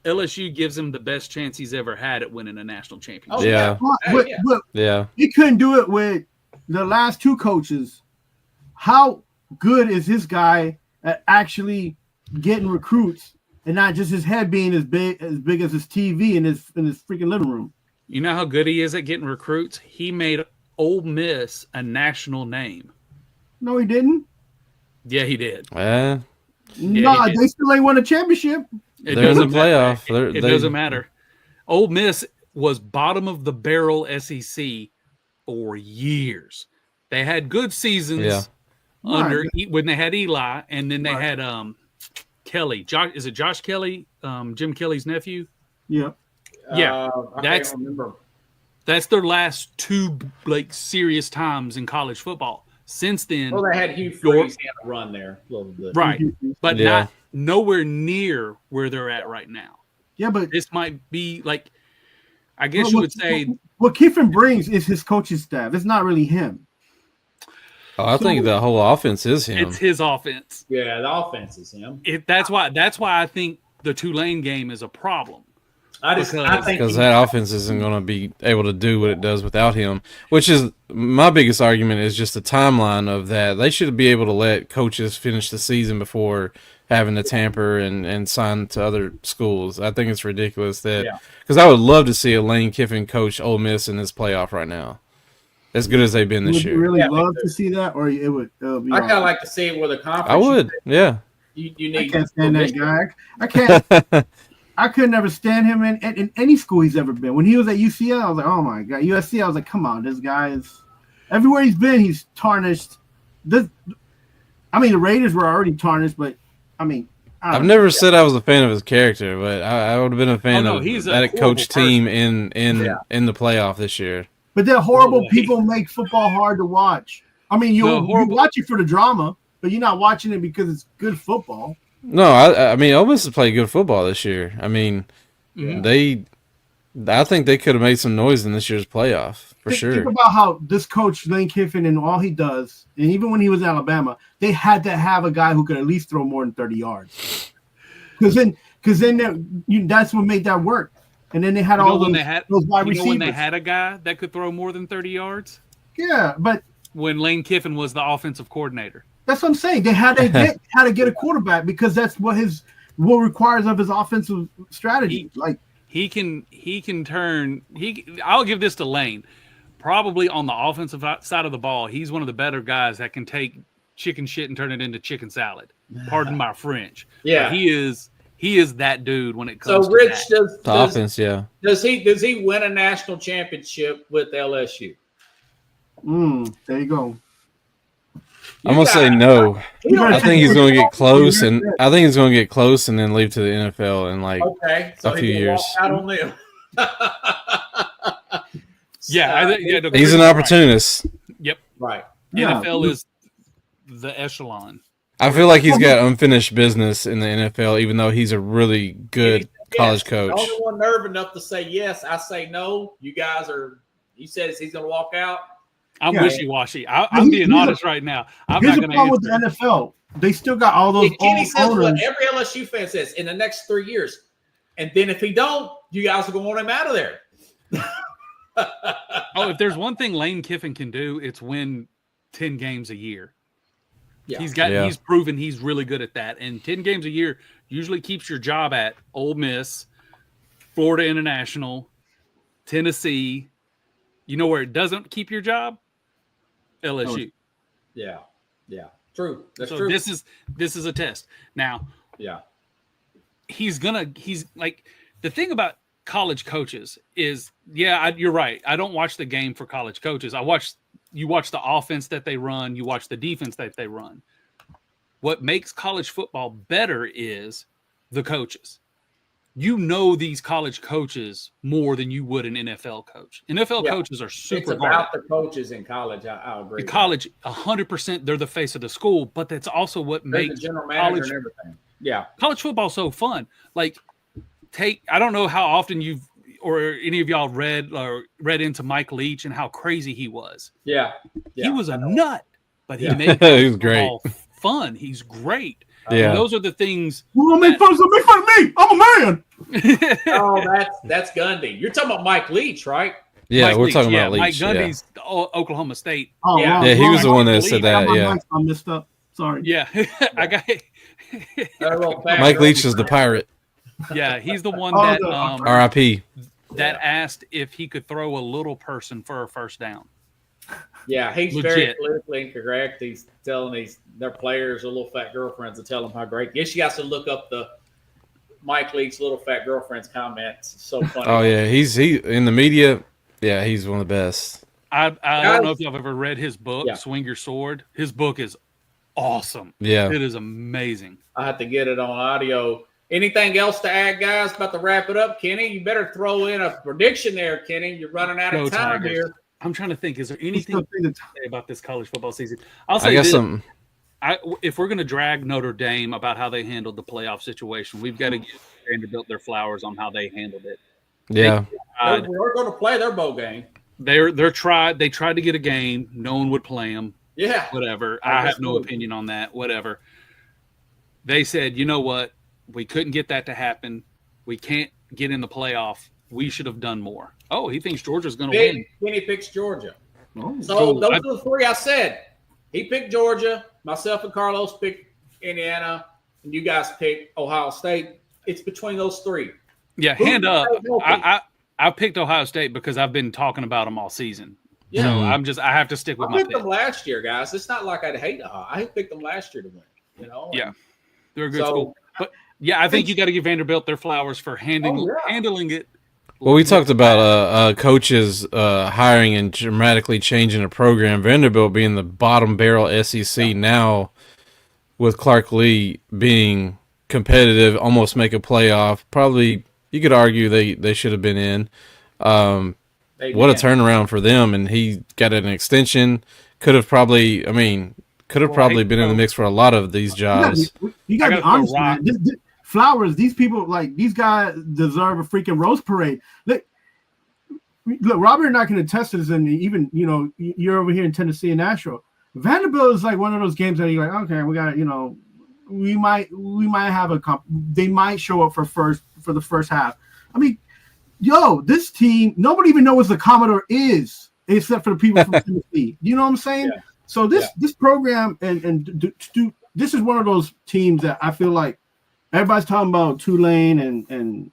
LSU gives him the best chance he's ever had at winning a national championship. Yeah. He couldn't do it with the last two coaches. How good is this guy at actually getting recruits and not just his head being as big as his TV in his freaking living room? You know how good he is at getting recruits? He made Ole Miss a national name. No, he didn't. Yeah, he did. They still ain't won a championship. They're in the playoff. It doesn't matter. Ole Miss was bottom of the barrel SEC for years. They had good seasons when they had Eli, and then they had Kelly. Is it Josh Kelly? Jim Kelly's nephew? Yeah. That's their last two serious times in college football. Since then, they had Hugh Freeze had a run there a little bit, right? But not nowhere near where they're at right now. Yeah, but this might be like, I guess you would say, what Kiffin brings is his coaching staff. It's not really him. I think the whole offense is him. It's his offense. Yeah, the offense is him. That's why I think the Tulane game is a problem. I think because that offense isn't going to be able to do what it does without him, which is my biggest argument is just the timeline of that. They should be able to let coaches finish the season before having to tamper and sign to other schools. I think it's ridiculous that because I would love to see a Lane Kiffin coach Ole Miss in this playoff right now. as good as they've been this Would you year. really Yeah, love to see that, or it would be? I all kind of right? like to see it with a conference. I would, yeah. You I need. can't stand that guy. I can't. I could never stand him in any school he's ever been. When he was at UCL, I was like, oh my god. USC, I was like, come on, this guy is everywhere he's been. He's tarnished. The Raiders were already tarnished, but I mean, I've never said I was a fan of his character, but I would have been a fan no, of he's a that horrible coach team in the playoff this year. But they're horrible No, people make football hard to watch. I mean, you watch it for the drama, but you're not watching it because it's good football. No, I mean, Ole Miss has played good football this year. I mean, I think they could have made some noise in this year's playoff for sure. Think about how this coach Lane Kiffin and all he does, and even when he was in Alabama, they had to have a guy who could at least throw more than 30 yards. Because then that's what made that work. And then they had all those wide receivers. When they had a guy that could throw more than 30 yards? Yeah, but when Lane Kiffin was the offensive coordinator. That's what I'm saying. They had to get a quarterback because that's what requires of his offensive strategy. He can turn. I'll give this to Lane. Probably on the offensive side of the ball, he's one of the better guys that can take chicken shit and turn it into chicken salad. Pardon my French. Yeah, but he is that dude when it comes. So Rich, to the offense, yeah. Does he win a national championship with LSU? There you go. I'm gonna say no. I think he's gonna get close, and then leave to the NFL in a few years. Out on them. He's an opportunist. Yep. Right. NFL is the echelon. I feel like he's got unfinished business in the NFL, even though he's a really good college coach. The only one nerve enough to say yes, I say no. You guys are. He says he's going to walk out. I'm wishy-washy. I'm being honest right now. I'm not going to answer. With the NFL, they still got all those. Kenny says what every LSU fan says in the next 3 years, and then if he don't, you guys are going to want him out of there. If there's one thing Lane Kiffin can do, it's win 10 games a year. Yeah. He's proven he's really good at that. And 10 games a year usually keeps your job at Ole Miss, Florida International, Tennessee. You know where it doesn't keep your job? LSU. Yeah. True. That's so true. This is a test. Now, he's like the thing about college coaches is, you're right. I don't watch the game for college coaches. You watch the offense that they run, you watch the defense that they run. What makes college football better is the coaches. You know these college coaches more than you would an NFL coach. NFL coaches are super. It's about the coaches in college. I agree. In college, 100%, they're the face of the school, but that's also what makes the general manager and everything. Yeah, college football so fun. Like, I don't know how often you've or any of y'all read into Mike Leach and how crazy he was. Yeah. He was a nut, but he made he was great. Fun. He's great. Yeah, those are the things. Well, make fun of me. I'm a man. Oh, that's Gundy. You're talking about Mike Leach, right? Yeah, Mike we're Leach, talking about Leach. Mike Gundy's Oklahoma State. Oh, yeah. He was the one that said that. Yeah, I messed up. Sorry. Yeah, I got. Mike Leach is the pirate. Yeah, he's the one that R.I.P. that asked if he could throw a little person for a first down. Yeah, he's Legit. very politically incorrect. He's telling their players, their little fat girlfriends, to tell them how great. Yes, you guys should look up the Mike Leach little fat girlfriend's comments. It's so funny. Oh yeah, he in the media. Yeah, he's one of the best. I don't know if y'all have ever read his book, Swing Your Sword. His book is awesome. Yeah, it is amazing. I have to get it on audio. Anything else to add, guys? About to wrap it up, Kenny. You better throw in a prediction there, Kenny. You're running out of time here. I'm trying to think. Is there anything to say about this college football season? I guess something. If we're going to drag Notre Dame about how they handled the playoff situation, we've got to give Vanderbilt their flowers on how they handled it. Yeah, we're going to play their bowl game. They tried to get a game. No one would play them. Yeah, whatever. I have no opinion on that. Whatever. They said, you know what? We couldn't get that to happen. We can't get in the playoff. We should have done more. Oh, he thinks Georgia's going to win. Kenny picks Georgia. Oh, so those are the three I said. He picked Georgia. Myself and Carlos picked Indiana. And you guys picked Ohio State. It's between those three. Yeah, hand up. I picked Ohio State because I've been talking about them all season. Yeah. So I have to stick with I my picked pick. them last year, guys. It's not like I'd hate them. I picked them last year to win. You know. Yeah. They're a good So- school. But yeah, I think you got to give Vanderbilt their flowers for handling it. Well, we talked about coaches hiring and dramatically changing a program. Vanderbilt being the bottom barrel SEC now, with Clark Lee being competitive, almost make a playoff. Probably you could argue they should have been in. What a turnaround for them, and he got an extension. Could have probably been in the mix for a lot of these jobs. You got to be honest, man. Flowers, these people, like, these guys deserve a freaking rose parade. Look, Robert and I can attest to this, and even, you know, you're over here in Tennessee and Nashville. Vanderbilt is like one of those games that you're like, okay, we got, you know, we might have they might show up for the first half. I mean, this team, nobody even knows what the Commodore is, except for the people from Tennessee. You know what I'm saying? Yeah. So this program and this is one of those teams that I feel like everybody's talking about Tulane and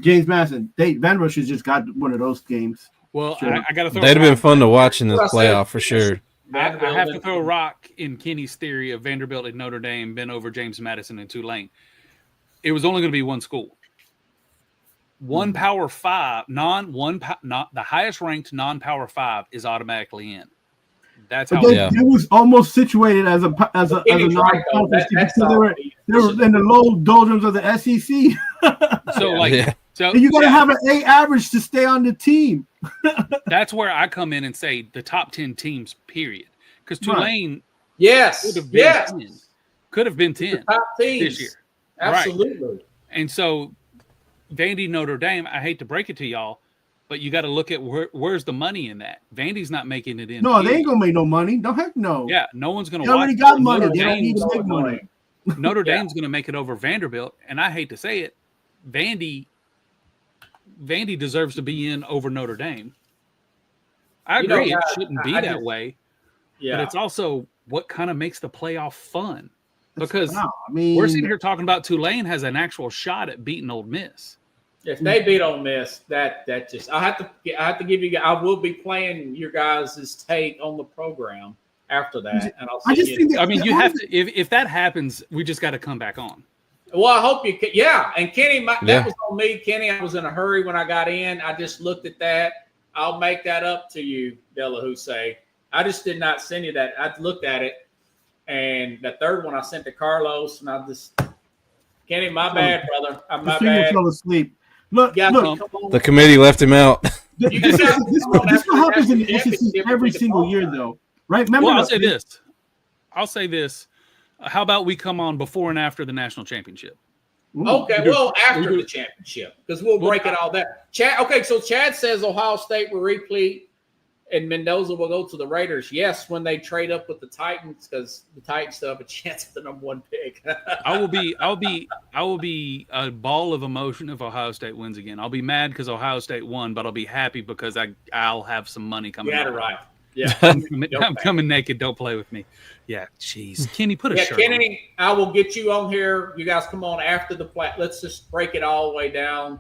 James Madison. Vanderbilt should just got one of those games. Well, I got to throw. They'd have been fun to watch in this playoff for sure. I have to throw a rock in Kenny's theory of Vanderbilt and Notre Dame been over James Madison and Tulane. It was only going to be one school. One Power 5, not the highest ranked non-Power 5 is automatically in. That's how it was almost situated as a non-conference because they were in the low doldrums of the SEC. So you got to have an A average to stay on the team. That's where I come in and say the top 10 teams, period. Because Tulane, could have been 10 the top teams this year, absolutely. Right. And so, Vandy, Notre Dame. I hate to break it to y'all, but you got to look at where's the money in that. Vandy's not making it in. No, they ain't gonna make no money. No, heck no. Yeah, no one's gonna. They already got money. They don't need to make money. Notre Dame's gonna make it over Vanderbilt, and I hate to say it, Vandy deserves to be in over Notre Dame. I agree, it shouldn't be that way. Yeah, but it's also what kind of makes the playoff fun. Because we're sitting here talking about Tulane has an actual shot at beating Ole Miss. If they beat Ole Miss, that just I have to give you. I will be playing your guys' take on the program after that, and I'll. You have to. If that happens, we just got to come back on. Well, I hope you can. Yeah, and Kenny, that was on me. Kenny, I was in a hurry when I got in. I just looked at that. I'll make that up to you, Delahousse. I just did not send you that. I looked at it, and the third one I sent to Carlos, and I just Kenny, my bad, brother. My bad. Fell asleep. Look, the committee left him out. This happens in the SEC every single year, though, right? Remember, I'll say this. How about we come on before and after the national championship? Okay, after the championship, because we'll break it all down. So Chad says Ohio State will repeat, and Mendoza will go to the Raiders. Yes, when they trade up with the Titans, because the Titans still have a chance at the number 1 pick. I will be a ball of emotion if Ohio State wins again. I'll be mad because Ohio State won, but I'll be happy because I'll have some money coming. You got it right. Yeah, I'm coming naked. Don't play with me. Yeah, jeez. Kenny, put a shirt Kenny, on. I will get you on here. You guys come on after the play. Let's just break it all the way down.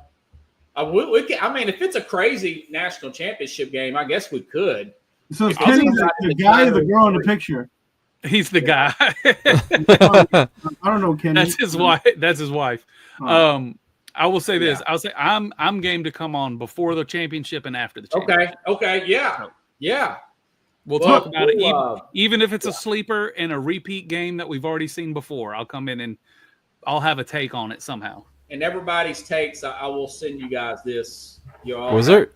If it's a crazy national championship game, I guess we could. So is Kenny the guy or the girl in the picture? He's the guy. I don't know, Kenny. That's his wife. Oh. I will say this. I'll say I'm game to come on before the championship and after the championship. Okay. Yeah. We'll talk about it. Even if it's a sleeper and a repeat game that we've already seen before, I'll come in and I'll have a take on it somehow. And everybody's takes, I will send you guys this. Was there?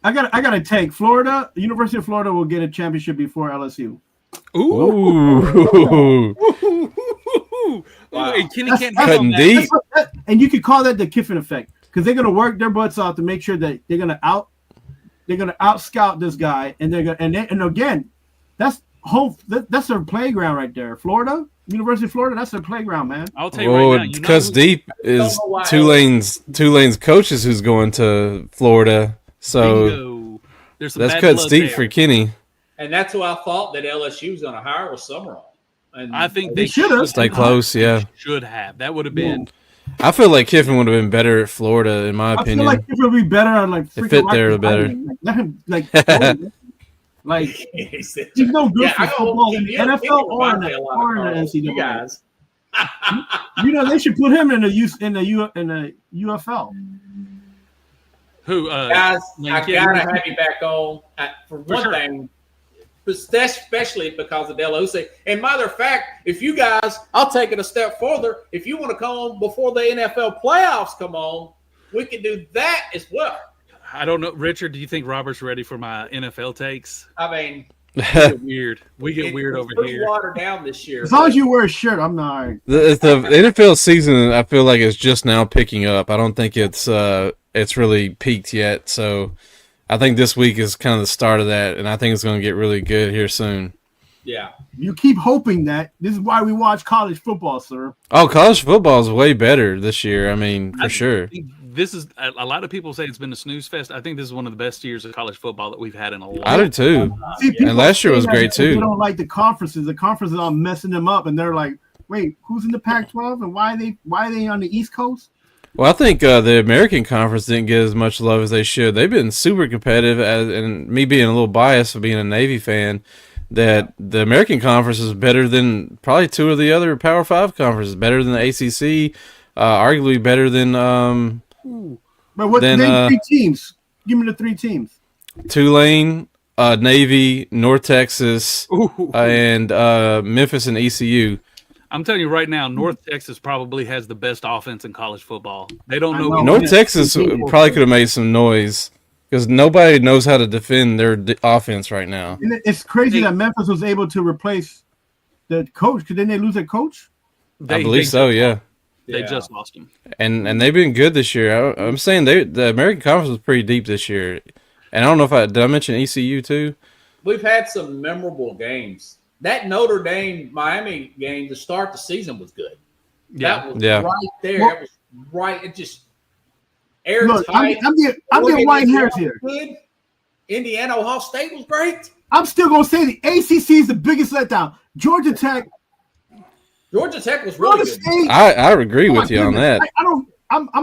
I got a take. University of Florida will get a championship before LSU. Ooh. Wow. And Kenny can't cutting deep. And you could call that the Kiffin effect because they're going to work their butts out to make sure that they're going to out scout this guy, and and again, that's their playground right there. Florida, University of Florida, that's their playground, man. I'll tell you right now. Cuts deep is Tulane's coaches who's going to Florida, so that's cuts deep for Kenny. And that's who I thought that LSU was going to hire was Summerall. And I think they should have stay close. Yeah, should have. That would have been. I feel like Kiffin would have been better at Florida, in my opinion. I feel like Kiffin would be better on it fit there better. Like He said, he's no good for I go, football in the he'll NFL or in buy me the, a lot of or in the cards. You NCAA. guys. You know, they should put him in the UFL. Who? Guys, Lane I Kiffin. gotta have you back on for one sure. thing, especially because of Delosey. And matter of fact, if you guys, I'll take it a step further. If you want to come on before the NFL playoffs come on, we can do that as well. I don't know, Richard. Do you think Robert's ready for my NFL takes? I mean, We get weird. We get weird over pretty here. watered down this year. As long as you wear a shirt, I'm not. All right. The NFL season, I feel like it's just now picking up. I don't think it's really peaked yet. So I think this week is kind of the start of that, and I think it's going to get really good here soon. Yeah. You keep hoping that. This is why we watch college football, sir. Oh, college football is way better this year. I mean, for sure. This is a lot of people say it's been a snooze fest. I think this is one of the best years of college football that we've had in a long I do too. See, people And last year say was that great, because too. They don't like the conferences. The conferences are messing them up, and they're like, "Wait, who's in the Pac-12 and why are they on the East Coast?" Well, I think the American Conference didn't get as much love as they should. They've been super competitive, and me being a little biased for being a Navy fan, that the American Conference is better than probably two of the other Power 5 conferences, better than the ACC, arguably better than But what Then, name 3 teams? Give me the 3 teams. Tulane, Navy, North Texas, Ooh. and Memphis and ECU. I'm telling you right now, North Texas probably has the best offense in college football. They don't I know. know. North yeah. Texas probably could have made some noise because nobody knows how to defend their offense right now. And it's crazy that Memphis was able to replace the coach. Because didn't they lose their coach? I believe so, yeah. They Yeah. just lost him. And they've been good this year. I'm saying the American Conference was pretty deep this year. And I don't know if did I mention ECU too? We've had some memorable games. That Notre Dame Miami game to start the season was good. Yeah. That was Yeah. right there. Well- It was right. It just Look, I'm getting white hairs here. Good. Indiana, Ohio State was great. I'm still gonna say the ACC is the biggest letdown. Georgia Tech, Georgia Tech was really Florida good. State. I agree Oh my with you on goodness. that. I don't.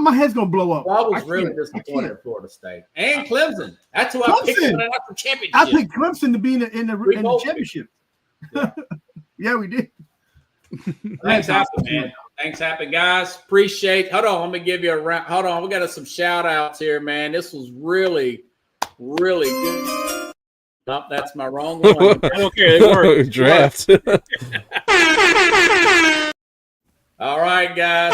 My head's gonna blow up. Well, I was I really can't. disappointed I in Florida State and Clemson. That's who I picked Clemson. in the national championship. I picked Clemson to be in the We both championship. Yeah. Yeah, we did. Thanks, happen, man. Thanks, happen, guys. Appreciate. Hold on, let me give you a round. Hold on, we got some shout outs here, man. This was really, really good. Nope, that's my wrong one. Okay, it worked. Draft. All right, guys.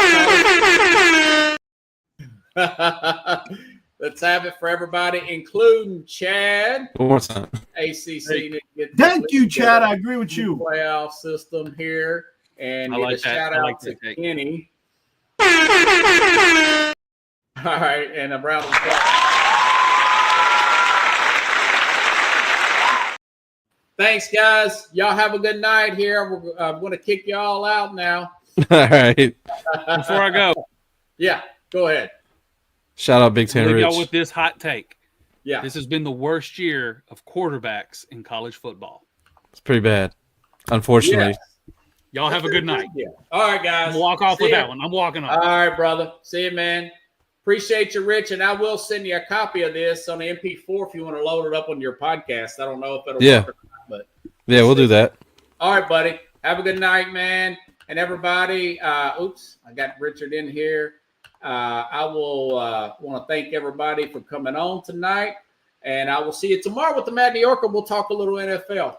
Let's have it for everybody, including Chad. One more time. ACC. Thank you, Chad. I agree with you. Playoff system here, and I give like a that. shout I out like to that. Kenny. All right, and a round of applause. Thanks, guys. Y'all have a good night here. I'm going to kick you all out now. All right. Before I go, Yeah, go ahead. Shout out Big Ten leave Rich. y'all with this hot take. Yeah. This has been the worst year of quarterbacks in college football. It's pretty bad, unfortunately. Yeah. Y'all have a good night. Yeah. All right, guys. I'm walk off See with ya. that one. I'm walking off. All right, brother. See you, man. Appreciate you, Rich, and I will send you a copy of this on the MP4 if you want to load it up on your podcast. I don't know if it'll Yeah. work or not, but Yeah, we'll do that. all right, buddy. Have a good night, man. And everybody, oops, I got Richard in here. I will want to thank everybody for coming on tonight. And I will see you tomorrow with the Mad New Yorker. We'll talk a little NFL.